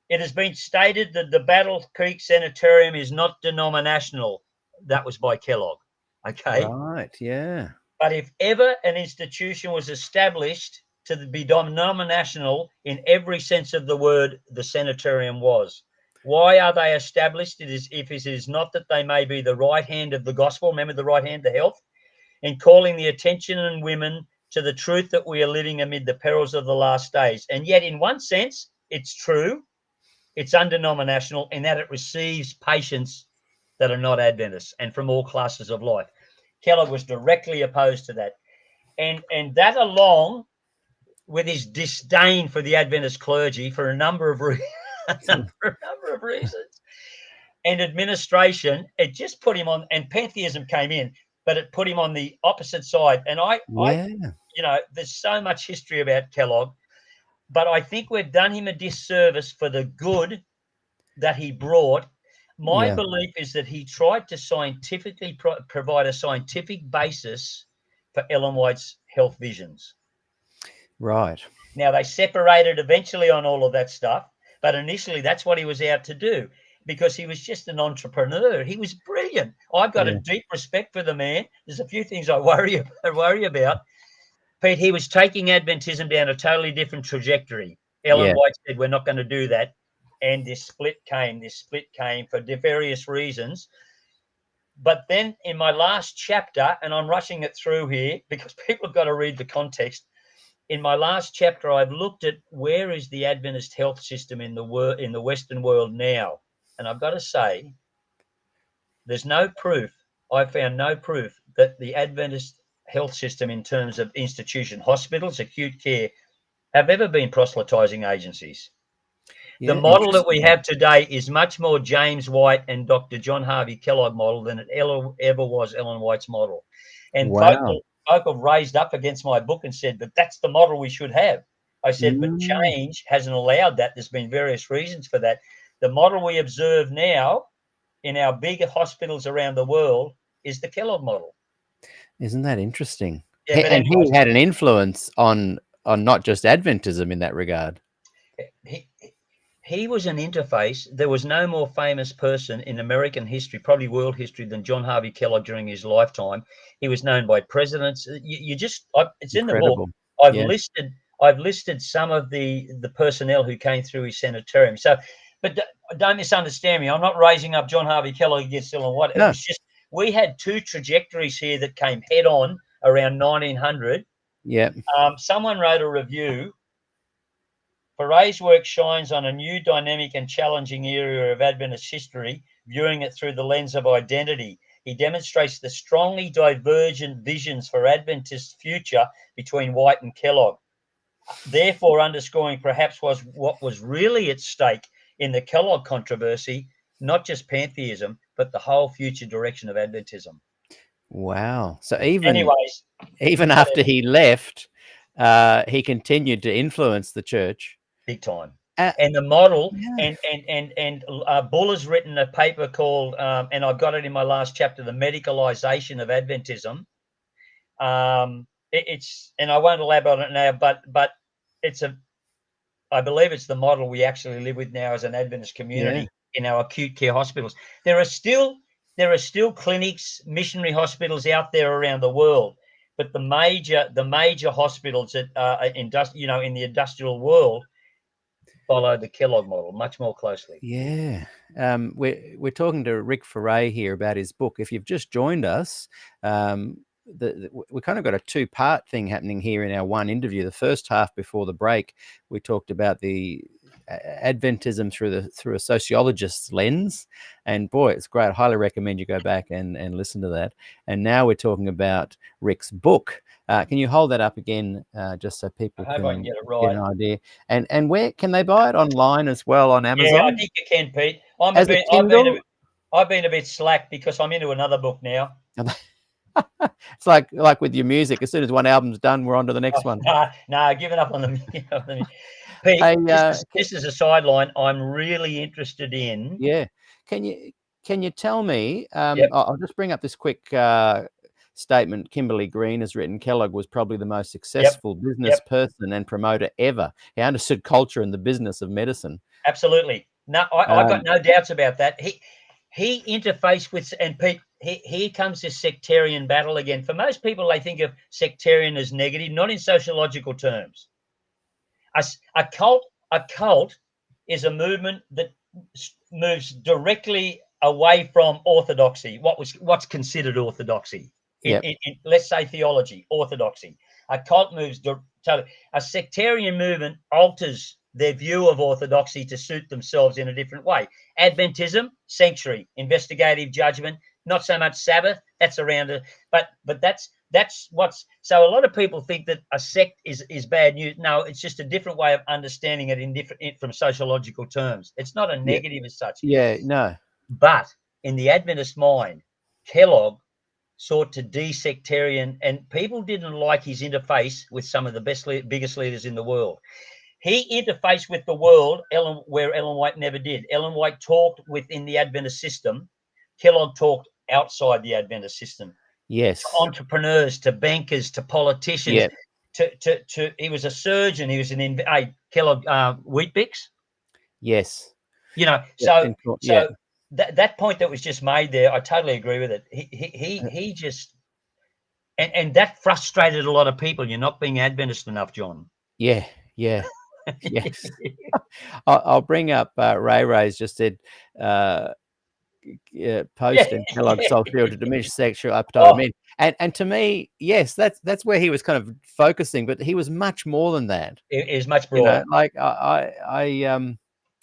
It has been stated that the Battle Creek Sanitarium is not denominational. That was by Kellogg. Okay. Right. Yeah. But if ever an institution was established to be denominational in every sense of the word, the sanitarium was. Why are they established? It is if it is not that they may be the right hand of the gospel, remember the right hand, the health, in calling the attention in women to the truth that we are living amid the perils of the last days. And yet, in one sense, it's true. It's undenominational in that it receives patients that are not Adventists and from all classes of life. Kellogg was directly opposed to that. And that, along with his disdain for the Adventist clergy for a number of reasons, and administration, it just put him on, and pantheism came in, but it put him on the opposite side. And I there's so much history about Kellogg, but I think we've done him a disservice for the good that he brought. My belief is that he tried to scientifically provide a scientific basis for Ellen White's health visions. Right. Now, they separated eventually on all of that stuff, but initially that's what he was out to do, because he was just an entrepreneur. He was brilliant. I've got a deep respect for the man. There's a few things I worry about. Pete, he was taking Adventism down a totally different trajectory. Ellen White said, we're not going to do that. And this split came for various reasons. But then in my last chapter, and I'm rushing it through here because people have got to read the context. In my last chapter, I've looked at where is the Adventist health system in the Western world now. And I've got to say, there's no proof. I found no proof that the Adventist health system in terms of institution, hospitals, acute care, have ever been proselytizing agencies. The model that we have today is much more James White and Dr. John Harvey Kellogg model than it ever was Ellen White's model. And folk have raised up against my book and said, but that's the model we should have. I said, but change hasn't allowed that. There's been various reasons for that. The model we observe now in our bigger hospitals around the world is the Kellogg model. Isn't that interesting? Yeah, but and he had an influence on not just Adventism in that regard. He was an interface. There was no more famous person in American history, probably world history, than John Harvey Kellogg during his lifetime. He was known by presidents. It's in the book. I've listed some of the personnel who came through his sanitarium. So, but don't misunderstand me. I'm not raising up John Harvey Kellogg against Ellen White. No. It was just we had two trajectories here that came head on around 1900. Yeah. Someone wrote a review. Ferrèt's work shines on a new, dynamic and challenging area of Adventist history, viewing it through the lens of identity. He demonstrates the strongly divergent visions for Adventist future between White and Kellogg, therefore underscoring perhaps what was really at stake in the Kellogg controversy, not just pantheism, but the whole future direction of Adventism. Wow. So even after he left, he continued to influence the church. Big time. And the model, and Bull has written a paper called, and I've got it in my last chapter, The Medicalization of Adventism. It's, and I won't elaborate on it now, but I believe it's the model we actually live with now as an Adventist community in our acute care hospitals. There are still clinics, missionary hospitals out there around the world, but the major hospitals that in the industrial world follow the Kellogg model much more closely. Yeah. We're talking to Rick Ferrèt here about his book. If you've just joined us, we kind of got a two-part thing happening here in our one interview. The first half, before the break, we talked about the Adventism through a sociologist's lens, and boy, it's great. I highly recommend you go back and listen to that. And now we're talking about Rick's book. Can you hold that up again, just so people I hope I can get it get right. an idea? And where can they buy it? Online as well, on Amazon? Yeah, I think you can, Pete. As a Kindle? I've been a bit slack because I'm into another book now. It's like with your music. As soon as one album's done, we're on to the next one. No, giving up on them. Pete, this is a sideline. I'm really interested in. Yeah. Can you tell me? Yep. I'll just bring up this quick statement Kimberly Green has written. Kellogg was probably the most successful business person and promoter ever. He understood culture and the business of medicine. Absolutely. No, I've got no doubts about that. He interfaced with, and Pete, here comes this sectarian battle again. For most people, they think of sectarian as negative, not in sociological terms. A cult is a movement that moves directly away from orthodoxy. What's considered orthodoxy? Yep. In let's say theology, orthodoxy. A cult moves totally. A sectarian movement alters their view of orthodoxy to suit themselves in a different way. Adventism, sanctuary, investigative judgment, not so much Sabbath. That's around it, but that's what's. So a lot of people think that a sect is bad news. No, it's just a different way of understanding it from sociological terms. It's not a negative as such. Yeah, no. But in the Adventist mind, Kellogg sought to de-sectarian, and people didn't like his interface with some of the biggest leaders in the world. He interfaced with the world where Ellen White never did. Ellen White talked within the Adventist system. Kellogg talked outside the Adventist system. Yes. To entrepreneurs, to bankers, to politicians. Yep. To he was a surgeon. He was Kellogg Weet-Bix. Yes. So that point that was just made there, I totally agree with it. He just and that frustrated a lot of people. You're not being Adventist enough, John. Yeah. Yes. I'll bring up Ray's just said post and Kellogg sold field to diminish sexual appetite of men. And to me, yes, that's where he was kind of focusing, but he was much more than that. It is much broader. Like I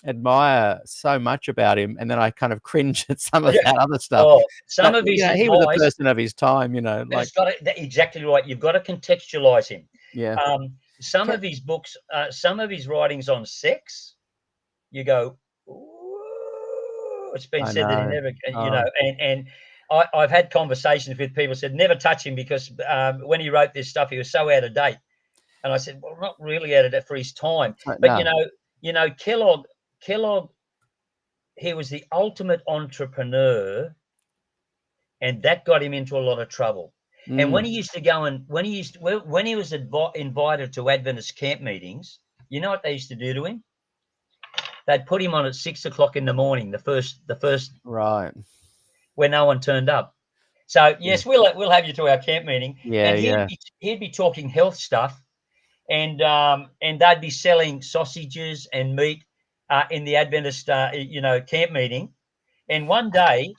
admire so much about him, and then I kind of cringe at some of that other stuff. Some of his he was a person of his time, like exactly right. You've got to contextualize him. Yeah. Some of his books, some of his writings on sex, you go, it's been said that he never, and I've had conversations with people said never touch him because when he wrote this stuff, he was so out of date. And I said, well, not really out of date for his time. But Kellogg, he was the ultimate entrepreneur, and that got him into a lot of trouble. And when he used to go and when he was invited to Adventist camp meetings, you know what they used to do to him? They'd put him on at 6 o'clock in the morning, the first right, where no one turned up. So yes, we'll have you to our camp meeting. And he'd be talking health stuff, and they'd be selling sausages and meat in the Adventist camp meeting. And one day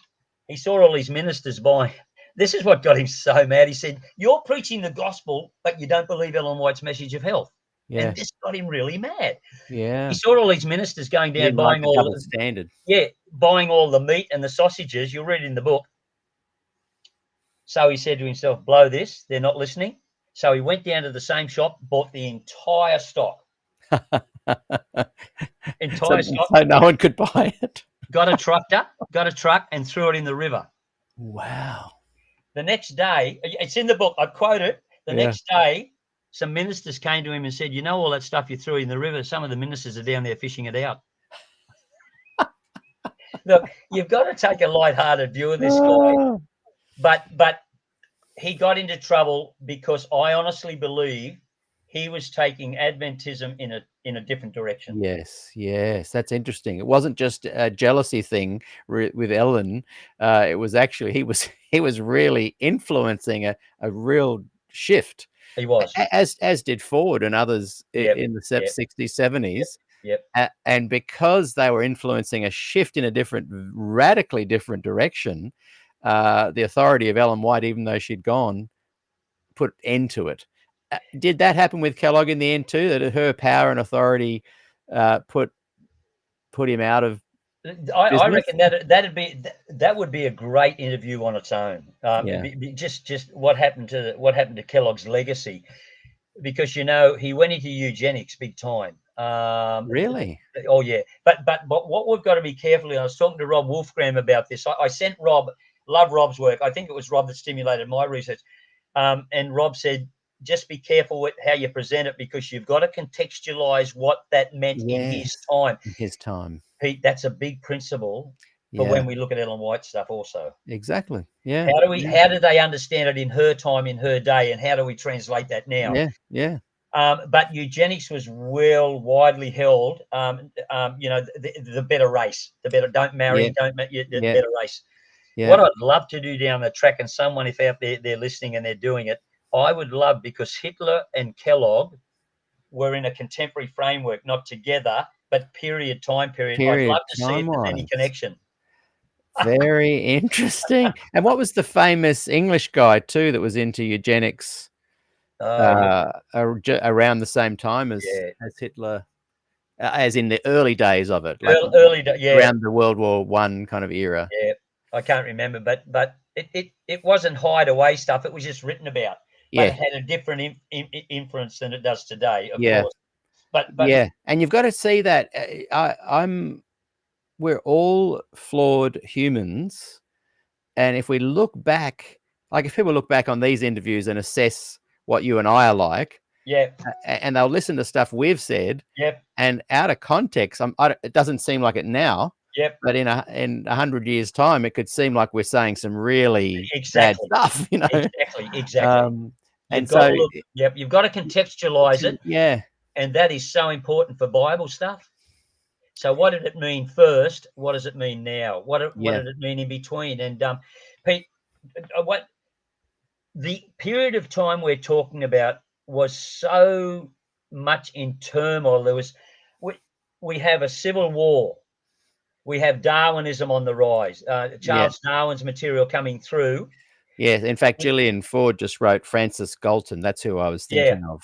he saw all these ministers buying. This is what got him so mad. He said, "You're preaching the gospel, but you don't believe Ellen White's message of health." Yeah. And this got him really mad. Yeah. He saw all these ministers going down buying all the standard. Yeah, buying all the meat and the sausages. You'll read it in the book. So he said to himself, blow this, they're not listening. So he went down to the same shop, bought the entire stock. So no one could buy it. Got a truck and threw it in the river. Wow. The next day, it's in the book, I quote it. The next day, some ministers came to him and said, you know all that stuff you threw in the river? Some of the ministers are down there fishing it out. Look, you've got to take a lighthearted view of this guy. But he got into trouble because I honestly believe he was taking Adventism in a different direction. Yes, that's interesting. It wasn't just a jealousy thing with Ellen. It was actually he was really influencing a real shift. He was. As did Ford and others in the 60s, 70s. Yep. And because they were influencing a shift in a radically different direction, the authority of Ellen White, even though she'd gone, put end to it. Did that happen with Kellogg in the end too? That her power and authority put him out of I reckon that would be a great interview on its own. Just what happened to Kellogg's legacy, because he went into eugenics big time. Really? Oh yeah, but what we've got to be careful. I was talking to Rob Wolfgram about this. I sent Rob, love Rob's work. I think it was Rob that stimulated my research, and Rob said, just be careful with how you present it, because you've got to contextualize what that meant in his time. In his time. Pete, that's a big principle for when we look at Ellen White stuff also. Exactly. Yeah. How do they understand it in her time, in her day, and how do we translate that now? Yeah. But eugenics was widely held. The better race, the better, don't marry, the better race. Yeah. What I'd love to do down the track, and someone, if out there they're listening and they're doing it, I would love, because Hitler and Kellogg were in a contemporary framework, not together, but time period. I'd love to see if there's any connection. Very interesting. And what was the famous English guy too that was into eugenics around the same time as Hitler, as in the early days of it, like around the World War I kind of era? Yeah, I can't remember, but it wasn't hide away stuff. It was just written about. But it had a different influence than it does today, of course. But and you've got to see that we're all flawed humans, and if we look back, like if people look back on these interviews and assess what you and I are like, and they'll listen to stuff we've said, and out of context, it doesn't seem like it now. But in 100 years' time, it could seem like we're saying some really bad stuff, Exactly. And so, you've got to contextualize it. Yeah. And that is so important for Bible stuff. So what did it mean first? What does it mean now? What did it mean in between? And Pete, what the period of time we're talking about was so much in turmoil. We have a civil war. We have Darwinism on the rise. Charles Darwin's material coming through. Yeah, in fact, Gillian Ford just wrote Francis Galton. That's who I was thinking of.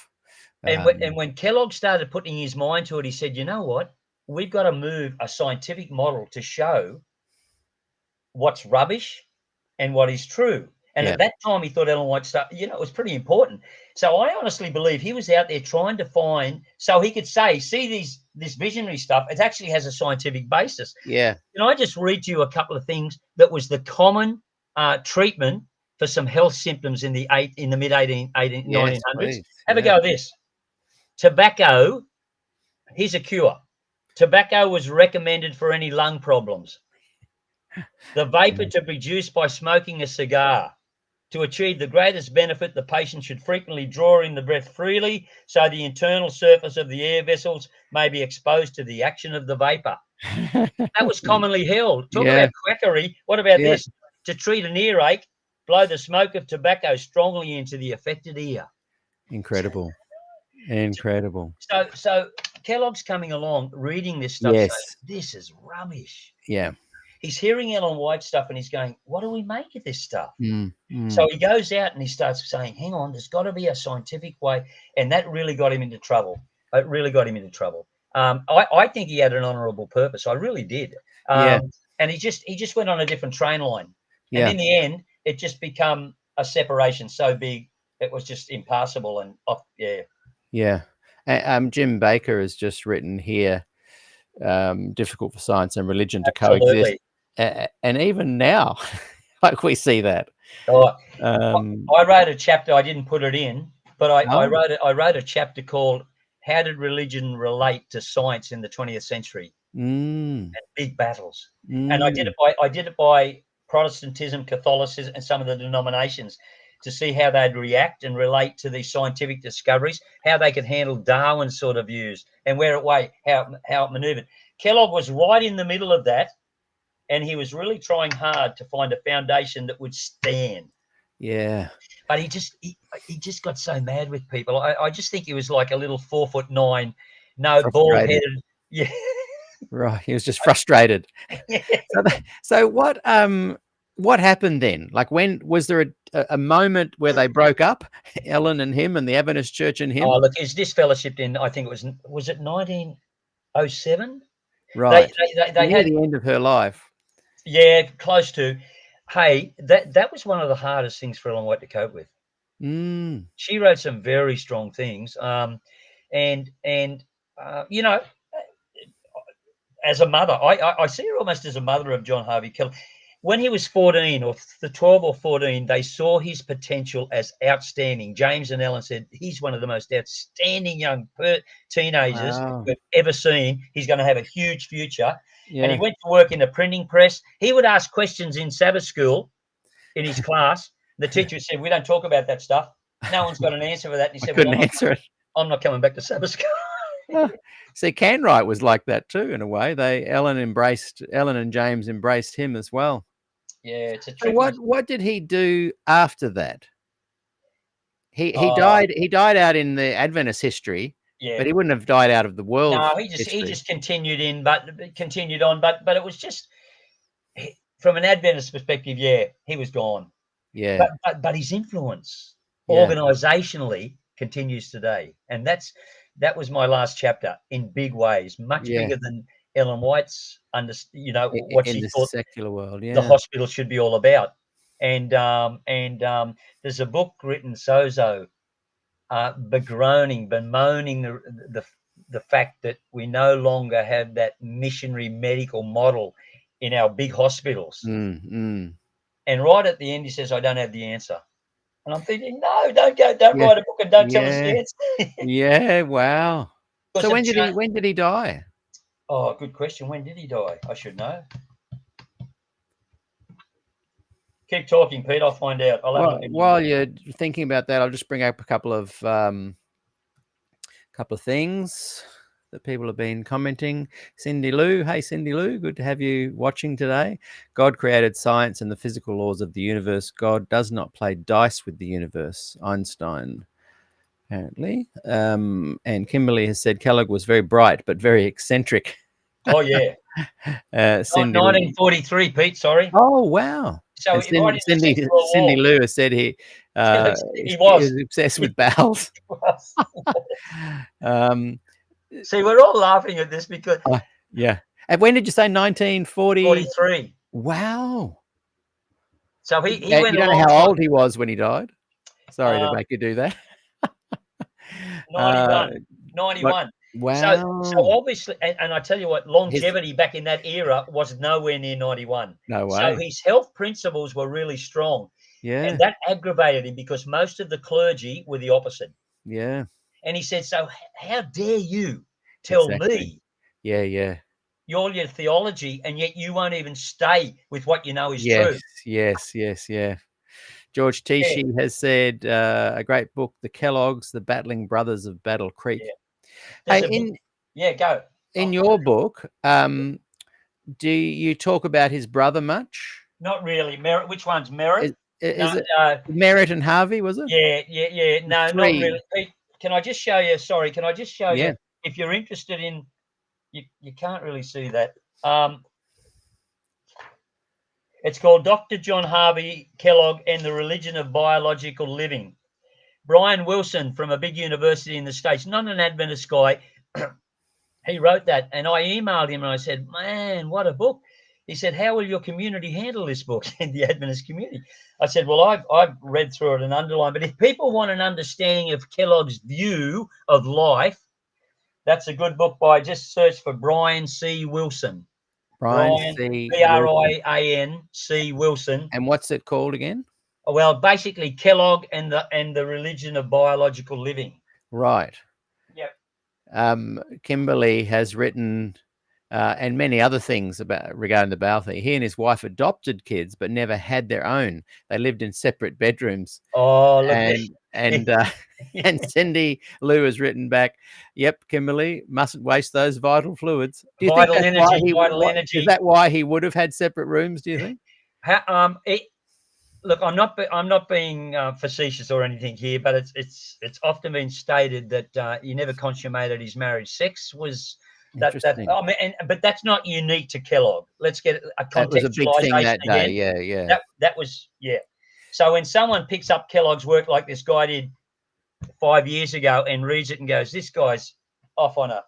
And when Kellogg started putting his mind to it, he said, you know what? We've got to move a scientific model to show what's rubbish and what is true. And at that time, he thought Ellen White stuff, it was pretty important. So I honestly believe he was out there trying to find, so he could say, see this visionary stuff, it actually has a scientific basis. Yeah. Can I just read to you a couple of things that was the common treatment for some health symptoms in the mid 1900s? Please. Have a go at this. Tobacco, here's a cure. Tobacco was recommended for any lung problems. The vapor to be produced by smoking a cigar. To achieve the greatest benefit, the patient should frequently draw in the breath freely so the internal surface of the air vessels may be exposed to the action of the vapor. That was commonly held. Talk about quackery. What about this? To treat an earache, blow the smoke of tobacco strongly into the affected ear. Incredible. So Kellogg's coming along, reading this stuff, saying, this is rubbish. Yeah. He's hearing Ellen White stuff and he's going, what do we make of this stuff? So he goes out and he starts saying, hang on, there's got to be a scientific way. And that really got him into trouble. I think he had an honourable purpose. I really did. And he just went on a different train line. And in the end, it just become a separation so big, it was just impassable and off. Yeah. Jim Baker has just written here, difficult for science and religion to coexist. And even now, like we see that. I wrote a chapter, I didn't put it in, but I wrote a chapter called How Did Religion Relate to Science in the 20th Century? And big battles. And I did it by Protestantism, Catholicism, and some of the denominations to see how they'd react and relate to these scientific discoveries, how they could handle Darwin's sort of views and how it maneuvered. Kellogg was right in the middle of that, and he was really trying hard to find a foundation that would stand. Yeah. But he just got so mad with people. I just think he was like a little 4'9", no bald Frustrated. headed. Yeah. Right. He was just frustrated. So what happened then? Like, when was there a moment where they broke up, Ellen and him, and the Adventist Church and him? Oh, look, is this fellowship in? I think it was it 1907? Right. They Near had, the end of her life. yeah, close to. Hey, that was one of the hardest things for Ellen White to cope with. Mm. She wrote some very strong things, and you know, as a mother, I see her almost as a mother of John Harvey Kellogg. When he was 14 or the 12 or 14, they saw his potential as outstanding. James and Ellen said he's one of the most outstanding young teenagers Wow. we've ever seen. He's going to have a huge future. And he Yeah. went to work in a printing press. He would ask questions in Sabbath school in his class. The teacher said, "We don't talk about that stuff. No one's got an answer for that." And he I said, couldn't answer it. I'm not coming back to Sabbath school." See, Canwright was like that too, in a way. Ellen and James embraced him as well. Yeah, it's a So tricky. what did he do after that? He Uh, died out in the Adventist history, yeah. but he wouldn't have died out of the world No, he history. just continued on, but it was just from an Adventist perspective, yeah, he was gone. Yeah. But his influence Yeah. organizationally continues today, and that was my last chapter in big ways, much Yeah. bigger than Ellen White's. What In she the thought secular world. the Yeah. hospital should be all about, and there's a book written, Sozo, bemoaning the fact that we no longer have that missionary medical model in our big hospitals. Mm. And right at the end, he says, "I don't have the answer." And I'm thinking, no, don't Yeah. write a book and don't tell us the Yeah. answer. Yeah. Wow. Because So of when did he die? Oh, good question. When did he die? I should know. Keep talking, Pete. I'll find out. I'll have a look in While you're thinking about that, I'll just bring up a couple of things that people have been commenting. Cindy Lou, hey Cindy Lou, good to have you watching today. God created science and the physical laws of the universe. God does not play dice with the universe. Einstein, apparently. And Kimberly has said Kellogg was very bright but very eccentric. Oh, yeah. Cindy. 1943, Pete. Sorry. Oh wow. So And right in the Second World Cindy War. Lou has said he He was was. obsessed with bowels. See, we're all laughing at this because Yeah. And when did you say 1940? 43. Wow. So he You went don't know how old he was when he died? Sorry to make you do that. 91. Wow. So obviously, and I tell you what, longevity back in that era was nowhere near 91. No So way. his health principles were really strong. Yeah. And that aggravated him because most of the clergy were the opposite. Yeah. And he said, "So how dare you tell me Yeah. your theology, and yet you won't even stay with what you know is true?" Yes. Yeah. George Tichy has said a great book, The Kellogg's, The Battling Brothers of Battle Creek. Yeah. Hey, Go. In your book, do you talk about his brother much? Not really. Merritt. Which one's Merritt? Is it Merritt and Harvey, was it? Yeah. No, not really. Pete, can I just show you? Sorry, can I just show you? If you're interested in, you can't really see that. It's called Dr. John Harvey Kellogg and the Religion of Biological Living. Brian Wilson from a big university in the States, not an Adventist guy. He wrote that, and I emailed him and I said, "Man, what a book." He said, "How will your community handle this book?" In the Adventist community. I said, "Well, I've read through it and underlined, but if people want an understanding of Kellogg's view of life, that's a good book by, just search for Brian C. Wilson. Brian C. Brian C. Wilson. And what's it called again? Well, basically Kellogg and the Religion of Biological Living. Right. Yep. Kimberly has written and many other things regarding the bowel thing. He and his wife adopted kids, but never had their own. They lived in separate bedrooms. Oh, look. And Cindy Lou has written back, "Yep, Kimberly, mustn't waste those vital fluids." Do you Vital think energy. is that why he would have had separate rooms? Do you think? Look, I'm not being facetious or anything here, but it's often been stated that he never consummated his marriage. Sex was that Interesting. I mean, but that's not unique to Kellogg. Let's get a That was a big thing contextualization that day. again. Yeah, yeah. That was So when someone picks up Kellogg's work like this guy did 5 years ago and reads it and goes, "This guy's off on a,"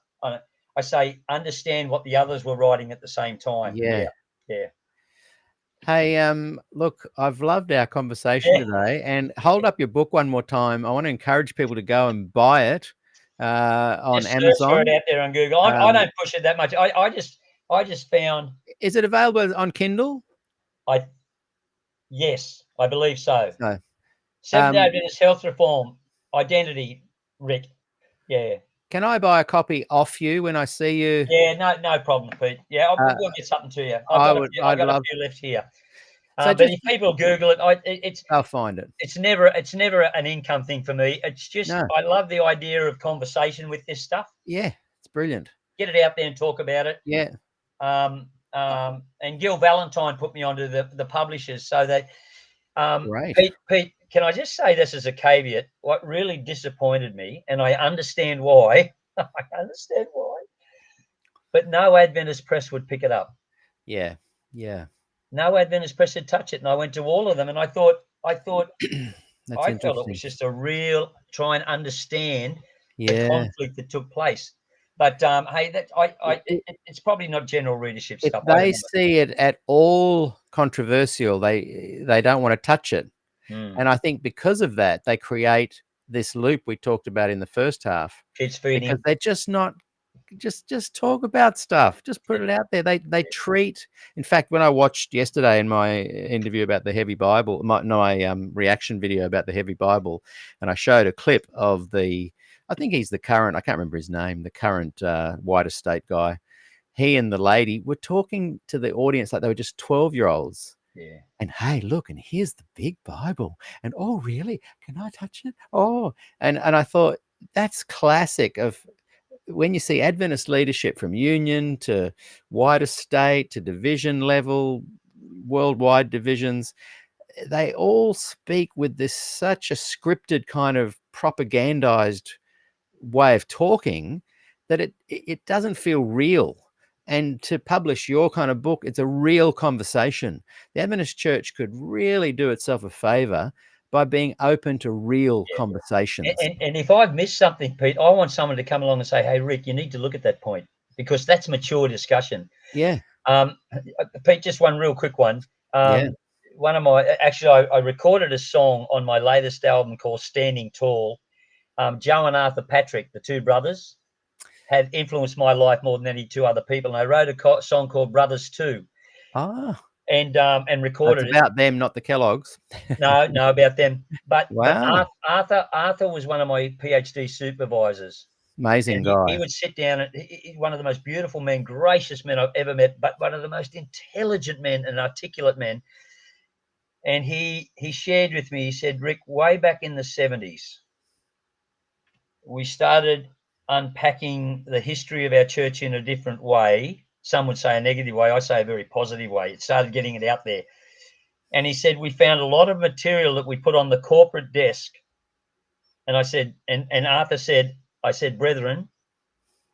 I say, understand what the others were writing at the same time. Yeah. Yeah. Hey, look, I've loved our conversation Yeah. today, and hold up your book one more time. I want to encourage people to go and buy it on Just search for it Amazon. out there on Google. I Um, don't push it that much. I just found is it available on Kindle? I yes, I believe so. No. Seventh Day Adventist Health Reform Identity, Rick. Yeah. Can I buy a copy off you when I see you? Yeah, no problem, Pete. Yeah, Uh, we'll get something to you. I'd I've got a love. few left here. So But just, if people Google it, I'll find it. it's never an income thing for me. It's just No. I love the idea of conversation with this stuff. Yeah, it's brilliant. Get it out there and talk about it. Yeah. And Gil Valentine put me onto the publishers so that Great. Pete, can I just say this as a caveat? What really disappointed me, and I understand why, I understand why, but no Adventist press would pick it up. Yeah. Yeah. No Adventist press would touch it, and I went to all of them, and I thought That's I felt it interesting. was just a real try and understand the Yeah. conflict that took place. But hey, it's probably not general readership If stuff. I don't they know. see it at all controversial, they don't want to touch it. And I think because of that, they create this loop we talked about in the first half, Kids because feeding. they're just not just talk about stuff. Just put it out there. They treat. In fact, when I watched yesterday in my interview about the heavy Bible, my reaction video about the heavy Bible, and I showed a clip of I think he's the current. I can't remember his name. The current White Estate guy. He and the lady were talking to the audience like they were just 12-year-olds. Yeah. And hey, look, and here's the big Bible. And oh, really? Can I touch it? Oh, and I thought that's classic of when you see Adventist leadership from union to White Estate to division level, worldwide divisions, they all speak with this such a scripted kind of propagandized way of talking that it doesn't feel real. And to publish your kind of book, it's a real conversation. The Adventist Church could really do itself a favor by being open to real conversations. And if I've missed something, Pete, I want someone to come along and say, "Hey, Rick, you need to look at that point," because that's mature discussion. Yeah. Pete, just one real quick one. Yeah. One of my I recorded a song on my latest album called "Standing Tall." Joe and Arthur Patrick, the two brothers, have influenced my life more than any two other people. And I wrote a song called "Brothers 2." Ah. And recorded It's about them, not the Kellogg's. No, about them. But Wow. Arthur was one of my PhD supervisors. Amazing And guy. he would sit down and one of the most beautiful men, gracious men I've ever met, but one of the most intelligent men and articulate men. And he shared with me, he said, "Rick, way back in the 70s, we started unpacking the history of our church in a different way. Some would say a negative way. I say a very positive way. It started getting it out there." And he said, "We found a lot of material that we put on the corporate desk." And I said, and Arthur said, I said, "Brethren,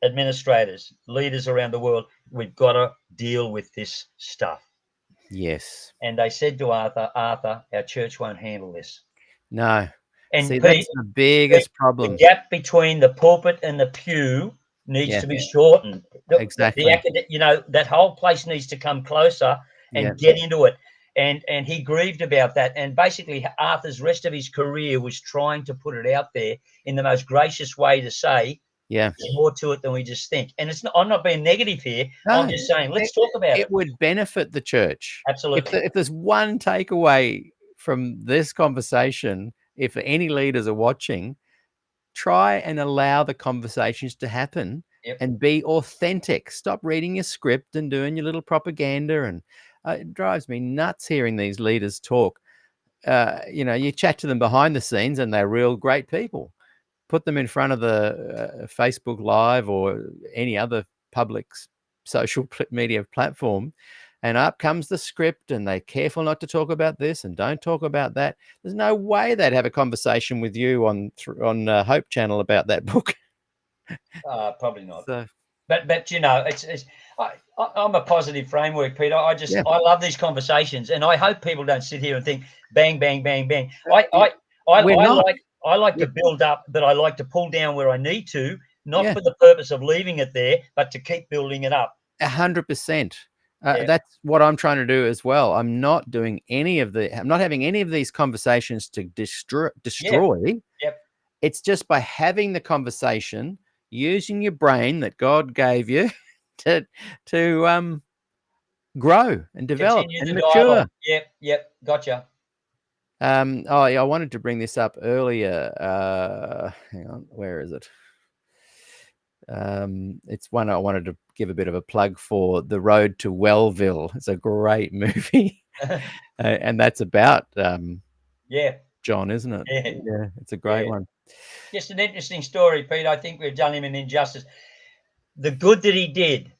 administrators, leaders around the world, we've got to deal with this stuff." Yes. And they said to Arthur, "Our church won't handle this." No. And See, Pete, that's the biggest problem. the gap between the pulpit and the pew needs Yeah. to be shortened. Exactly. That whole place needs to come closer and Yeah. get into it. And he grieved about that. And basically, Arthur's rest of his career was trying to put it out there in the most gracious way to say, Yeah. there's more to it than we just think. And I'm not being negative here. No, I'm just saying, let's talk about it. It would benefit the church. Absolutely. If there's one takeaway from this conversation, if any leaders are watching, try and allow the conversations to happen. Yep. And be authentic. Stop reading your script and doing your little propaganda. And it drives me nuts hearing these leaders talk. You chat to them behind the scenes and they're real great people. Put them in front of the Facebook Live or any other public social media platform, and up comes the script, and they're careful not to talk about this and don't talk about that. There's no way they'd have a conversation with you on Hope Channel about that book. Probably not. So, But you know, I'm a positive framework, Peter. I yeah. love these conversations, and I hope people don't sit here and think bang, bang, bang, bang. We're not. I like to build up, but I like to pull down where I need to, not Yeah. for the purpose of leaving it there, but to keep building it up. 100%. Yeah. That's what I'm trying to do as well. I'm not having any of these conversations to destroy. Yep. It's just by having the conversation, using your brain that God gave you to grow and develop Continue and the mature. dialogue. Yep. Gotcha. Oh, yeah, I wanted to bring this up earlier. Hang on, where is it? It's one I wanted to give a bit of a plug for, The Road to Wellville. It's a great movie. And that's about John, isn't it? Yeah, it's a great one. Just an interesting story, Pete. I think we've done him an injustice. The good that he did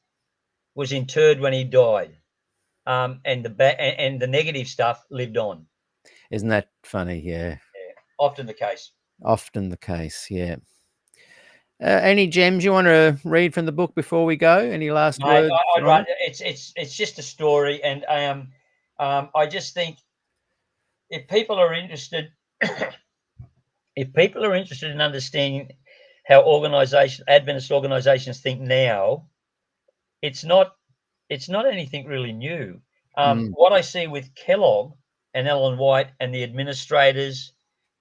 was interred when he died, and the negative stuff lived on. Isn't that funny? Yeah. Often the case. Often the case, yeah. Any gems you want to read from the book before we go? Any last words? It's just a story, and I just think if people are interested, in understanding how Adventist organizations think now, it's not anything really new. What I see with Kellogg and Ellen White and the administrators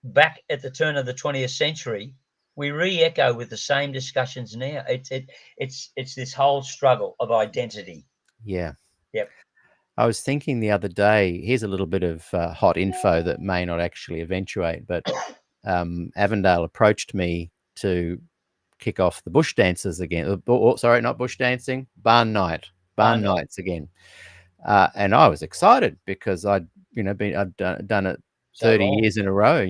back at the turn of the 20th century, we re-echo with the same discussions now. It's this whole struggle of identity. Yeah. Yep. I was thinking the other day, here's a little bit of hot info that may not actually eventuate, but Avondale approached me to kick off the bush dances again. Sorry, not bush dancing, barn nights again. And I was excited because I'd done it 30 years in a row,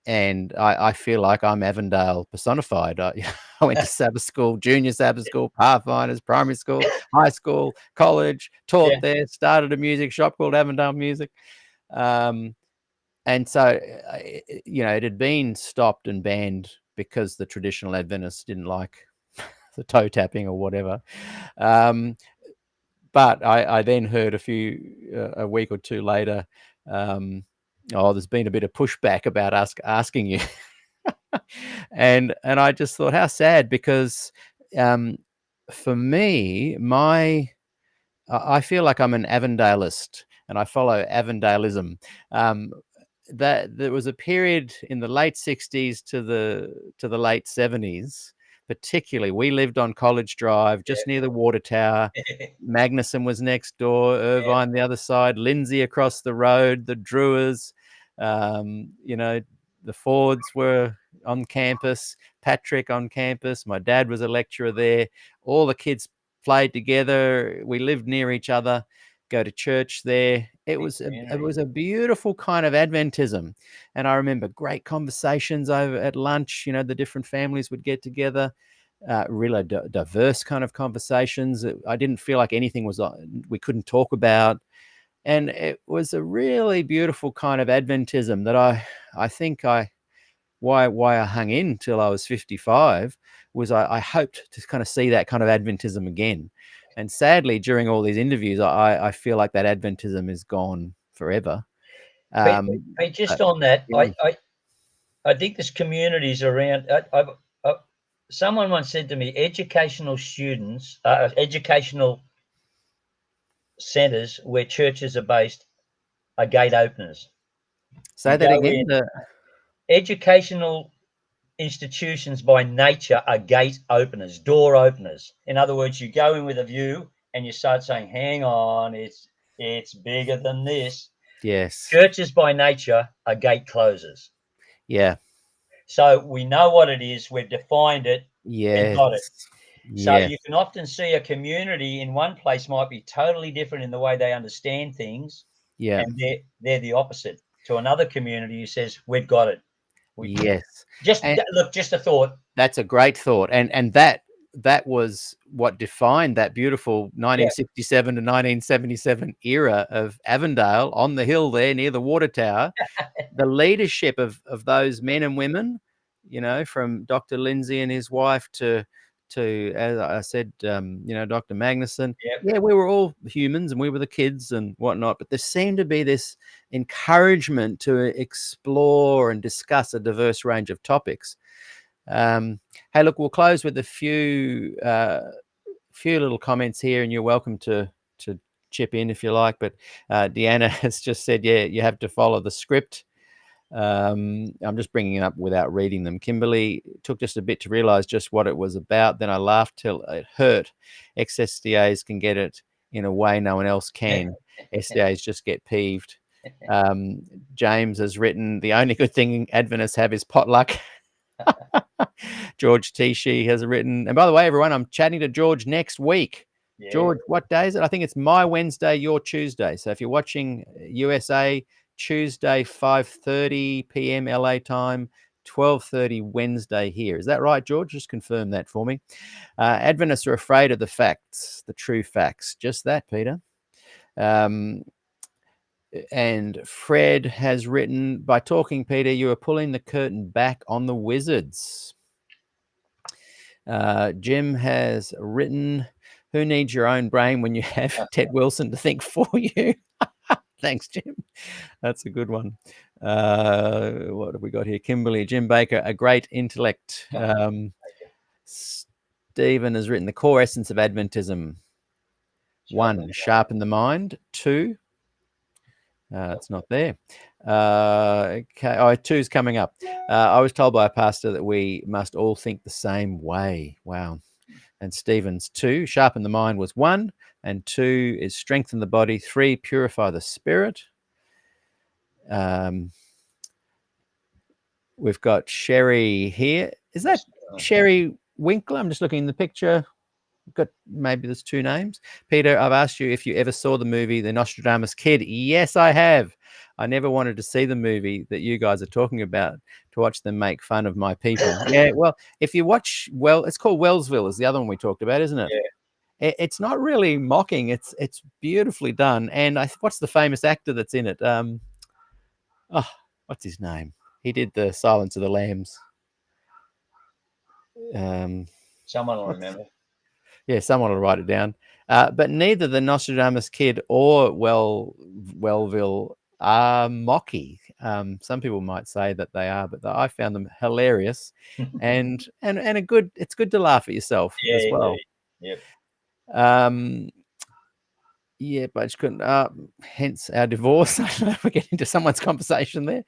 and I feel like I'm Avondale personified. I went to Sabbath school, junior Sabbath school, Pathfinders, primary school, high school, college, taught there, started a music shop called Avondale Music. And so, it had been stopped and banned because the traditional Adventists didn't like the toe tapping or whatever. But I then heard a week or two later, there's been a bit of pushback about asking you. and I just thought, how sad, because for me, I feel like I'm an Avondalist and I follow Avondalism. That there was a period in the late 60s to the late 70s, particularly. We lived on College Drive, just near the water tower. Magnuson was next door, Irvine the other side, Lindsay across the road, the Drewers, the Fords were on campus, Patrick on campus. My dad was a lecturer there. All the kids played together. We lived near each other, go to church there. It was a beautiful kind of Adventism. And I remember great conversations over at lunch. The different families would get together, really diverse kind of conversations. I didn't feel like anything we couldn't talk about. And it was a really beautiful kind of Adventism that I think why I hung in till I was 55 was I hoped to kind of see that kind of Adventism again. And sadly, during all these interviews, I feel like that Adventism is gone forever. Just on that, I think there's communities around. Someone once said to me, educational centres where churches are based are gate openers. Say that again. Educational institutions by nature are gate openers, door openers. In other words, you go in with a view and you start saying, hang on, it's bigger than this. Yes. Churches by nature are gate closers. Yeah. So we know what it is. We've defined it. Yes. Got it. So you can often see a community in one place might be totally different in the way they understand things. Yeah. And they're the opposite to another community who says, we've got it. Yes. Just a thought. That's a great thought. And that that was what defined that beautiful 1967 to 1977 era of Avondale on the hill there near the water tower. The leadership of those men and women, you know, from Dr. Lindsay and his wife to as I said, you know, Dr. Magnuson. Yep. Yeah, we were all humans and we were the kids and whatnot, but there seemed to be this encouragement to explore and discuss a diverse range of topics. Hey, look, we'll close with a few little comments here, and you're welcome to chip in if you like. But Deanna has just said, yeah, you have to follow the script. I'm just bringing it up without reading them. Kimberly, took just a bit to realize just what it was about. Then I laughed till it hurt. Ex-SDAs can get it in a way no one else can. SDAs just get peeved. James has written, the only good thing Adventists have is potluck. George Tishi has written, and by the way, everyone, I'm chatting to George next week. Yeah. George, what day is it? I think it's my Wednesday, your Tuesday. So if you're watching USA, Tuesday 5:30 p.m. LA time, 12:30 Wednesday here. Is that right, George? Just confirm that for me. Adventists are afraid of the facts, the true facts. Just that, Peter. And Fred has written, by talking, Peter, you are pulling the curtain back on the wizards. Jim has written, who needs your own brain when you have Ted Wilson to think for you? Thanks, Jim. That's a good one. What have we got here? Kimberly, Jim Baker, a great intellect. Stephen has written, the core essence of Adventism. 1, sharpen the mind. 2, it's not there. Okay. Oh, 2's coming up. I was told by a pastor that we must all think the same way. Wow. And Stephen's 2, sharpen the mind was 1, and 2 is strengthen the body. 3, purify the spirit. We've got Sherry here. Is that Sherry Winkler? I'm just looking in the picture. Got maybe there's 2 names. Peter, I've asked you if you ever saw the movie The Nostradamus Kid. Yes, I have. I never wanted to see the movie that you guys are talking about, to watch them make fun of my people. Yeah, well, if you watch, well, it's called Wellsville is the other one we talked about, isn't it? Yeah. It's not really mocking. It's beautifully done. And what's the famous actor that's in it? What's his name? He did the Silence of the Lambs. Someone will remember. Yeah, someone will write it down. But neither the Nostradamus Kid or Wellville are mocky. Some people might say that they are, but I found them hilarious, and a good. It's good to laugh at yourself as well. Yep. Yeah, but I just couldn't. Hence our divorce. I don't know if we're getting into someone's conversation there.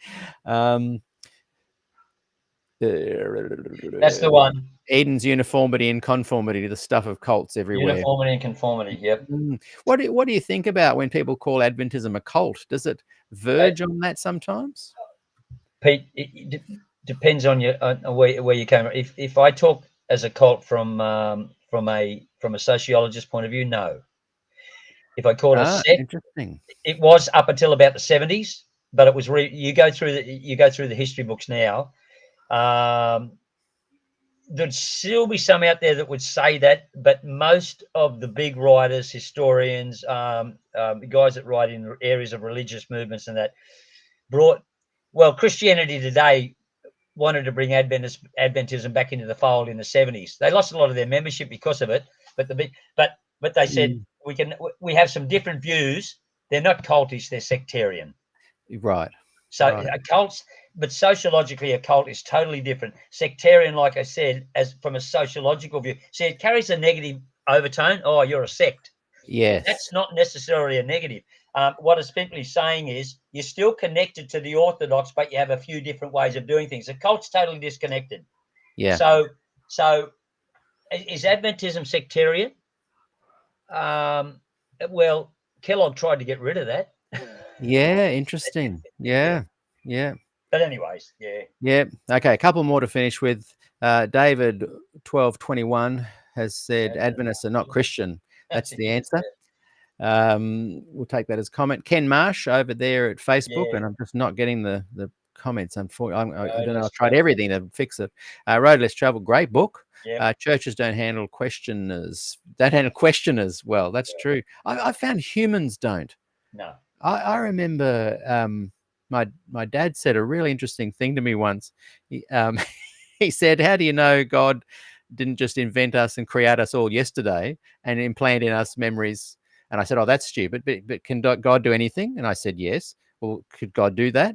That's the one. Eden's uniformity and conformity, the stuff of cults everywhere. Uniformity and conformity, yep. What do you think about when people call Adventism a cult? Does it verge on that sometimes? Pete, it depends on where you came. If I talk as a cult from a sociologist point of view, no. If I call it a sect, interesting. It was up until about the 70s, but it was you go through the history books now. There'd still be some out there that would say that, but most of the big writers, historians, guys that write in areas of religious movements and that Christianity Today wanted to bring Adventism back into the fold in the 70s. They lost a lot of their membership because of it, but they said we have some different views. They're not cultish, they're sectarian. Right. So cults, but sociologically, a cult is totally different. Sectarian, like I said, as from a sociological view, see, it carries a negative overtone. Oh, you're a sect. Yes. That's not necessarily a negative. What it's simply saying is you're still connected to the orthodox, but you have a few different ways of doing things. A cult's totally disconnected. Yeah. So is Adventism sectarian? Well, Kellogg tried to get rid of that. Yeah, interesting. Yeah. But anyways, yeah. Yeah. Okay, a couple more to finish with. David 1221 has said Adventists are not Christian. That's the answer. We'll take that as comment. Ken Marsh over there at Facebook, and I'm just not getting the comments. Unfortunately, I don't know. I tried everything to fix it. Road Less Travel, great book. Churches don't handle questioners. Don't handle questioners well. That's true. I found humans don't. No. I remember my dad said a really interesting thing to me once. He said, "How do you know God didn't just invent us and create us all yesterday and implant in us memories?" And I said, "Oh, that's stupid. But can God do anything?" And I said, "Yes." Well, could God do that?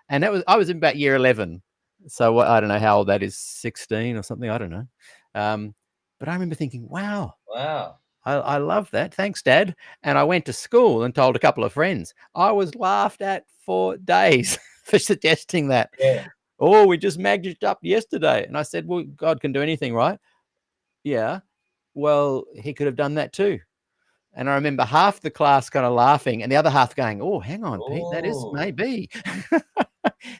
And I was in about year 11. So I don't know how old that is, 16 or something. I don't know. But I remember thinking, wow, Wow. I love that. Thanks, Dad. And I went to school and told a couple of friends. I was laughed at for days for suggesting that. Yeah. Oh, we just magicked up yesterday. And I said, well, God can do anything, right? Yeah. Well, he could have done that too. And I remember half the class kind of laughing and the other half going, oh, hang on, Pete, that is Ooh. maybe.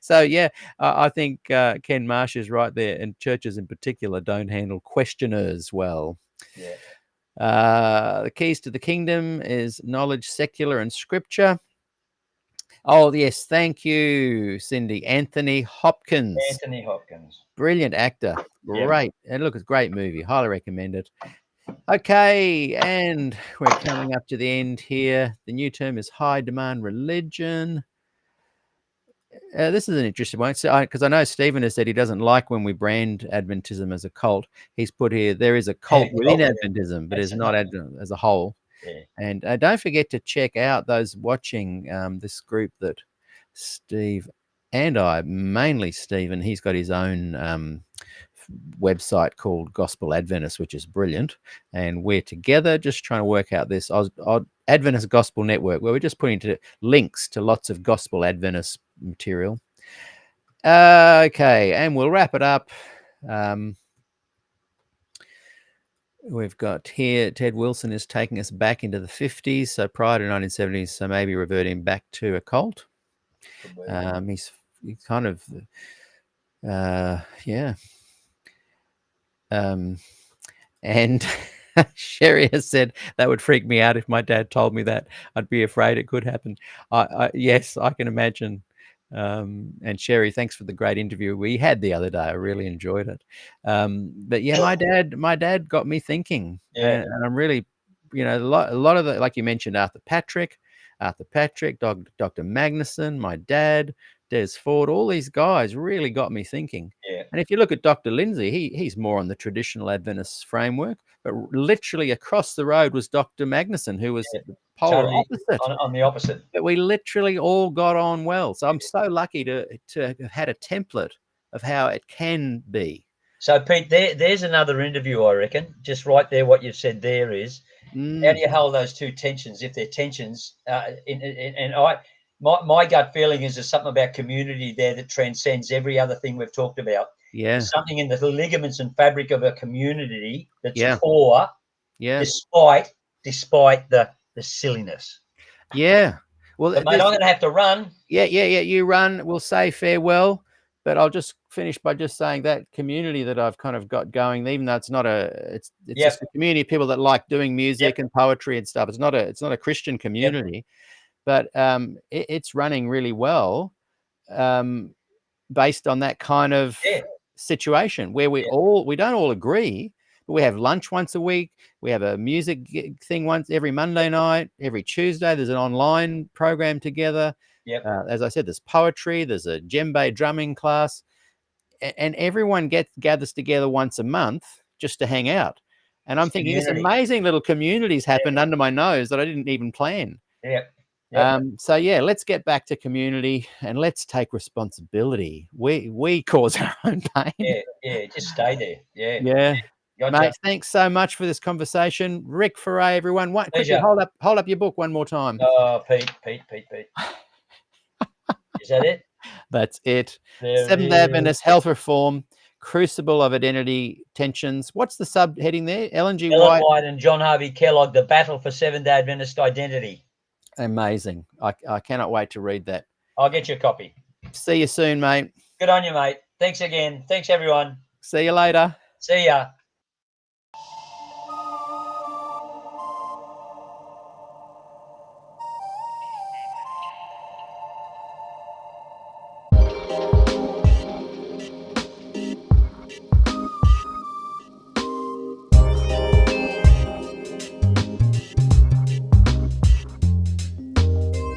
So, yeah, I think Ken Marsh is right there. And churches in particular don't handle questioners well. Yeah. The keys to the kingdom is knowledge, secular, and scripture. Oh, yes. Thank you, Cindy. Anthony Hopkins. Anthony Hopkins. Brilliant actor. Yep. Great. And look, it's a great movie. Highly recommend it. Okay. And we're coming up to the end here. The new term is high demand religion. This is an interesting one. So, because I know Stephen has said he doesn't like when we brand Adventism as a cult. He's put here, there is a cult within Adventism, but it's not as a whole. Yeah. And don't forget to check out those watching this group that Steve and I, mainly Stephen, he's got his own website called Gospel Adventist, which is brilliant. And we're together just trying to work out this Adventist Gospel Network, where we're just putting links to lots of Gospel Adventist material. Okay, and we'll wrap it up. We've got here, Ted Wilson is taking us back into the 50s, so prior to 1970s, so maybe reverting back to a cult. He's kind of, yeah. And Sherry has said, that would freak me out if my dad told me that. I'd be afraid it could happen. Yes, I can imagine. And Sherry, thanks for the great interview we had the other day. I really enjoyed it. But yeah, my dad got me thinking. Yeah. And I'm really, a lot of the, like you mentioned, Arthur Patrick, Dr. Magnuson, my dad, Des Ford, all these guys really got me thinking. Yeah. And if you look at Dr. Lindsay, he's more on the traditional Adventist framework, but literally across the road was Dr. Magnuson, who was the polar Totally opposite. on the opposite. But we literally all got on well. So I'm so lucky to have had a template of how it can be. So, Pete, there's another interview, I reckon. Just right there, what you've said there is, how do you hold those two tensions, if they're tensions? My gut feeling is there's something about community there that transcends every other thing we've talked about. Yeah. There's something in the ligaments and fabric of a community that's Yeah. core, Yeah. despite the silliness. Yeah. Well, But, mate, I'm going to have to run. Yeah. You run. We'll say farewell. But I'll just finish by just saying that community that I've kind of got going, even though it's not it's just a community of people that like doing music and poetry and stuff. It's not a Christian community, but it's running really well based on that kind of situation where we don't all agree, but we have lunch once a week. We have a music thing every Monday night, every Tuesday. There's an online program together. As I said, there's poetry, there's a djembe drumming class, and everyone gathers together once a month just to hang out. And I'm thinking this amazing little communities happened under my nose that I didn't even plan. So yeah, let's get back to community and let's take responsibility. We cause our own pain. Just stay there. Yeah. Gotcha. Mate, thanks so much for this conversation. Rick Ferrèt, everyone. Quickly, hold up your book one more time. Oh, Pete. Is that it? That's it. Seventh-day Adventist Health Reform, Crucible of Identity Tensions. What's the subheading there? Ellen White and John Harvey Kellogg, The Battle for Seventh-day Adventist Identity. Amazing. I cannot wait to read that. I'll get you a copy. See you soon, mate. Good on you, mate. Thanks again. Thanks, everyone. See you later. See ya.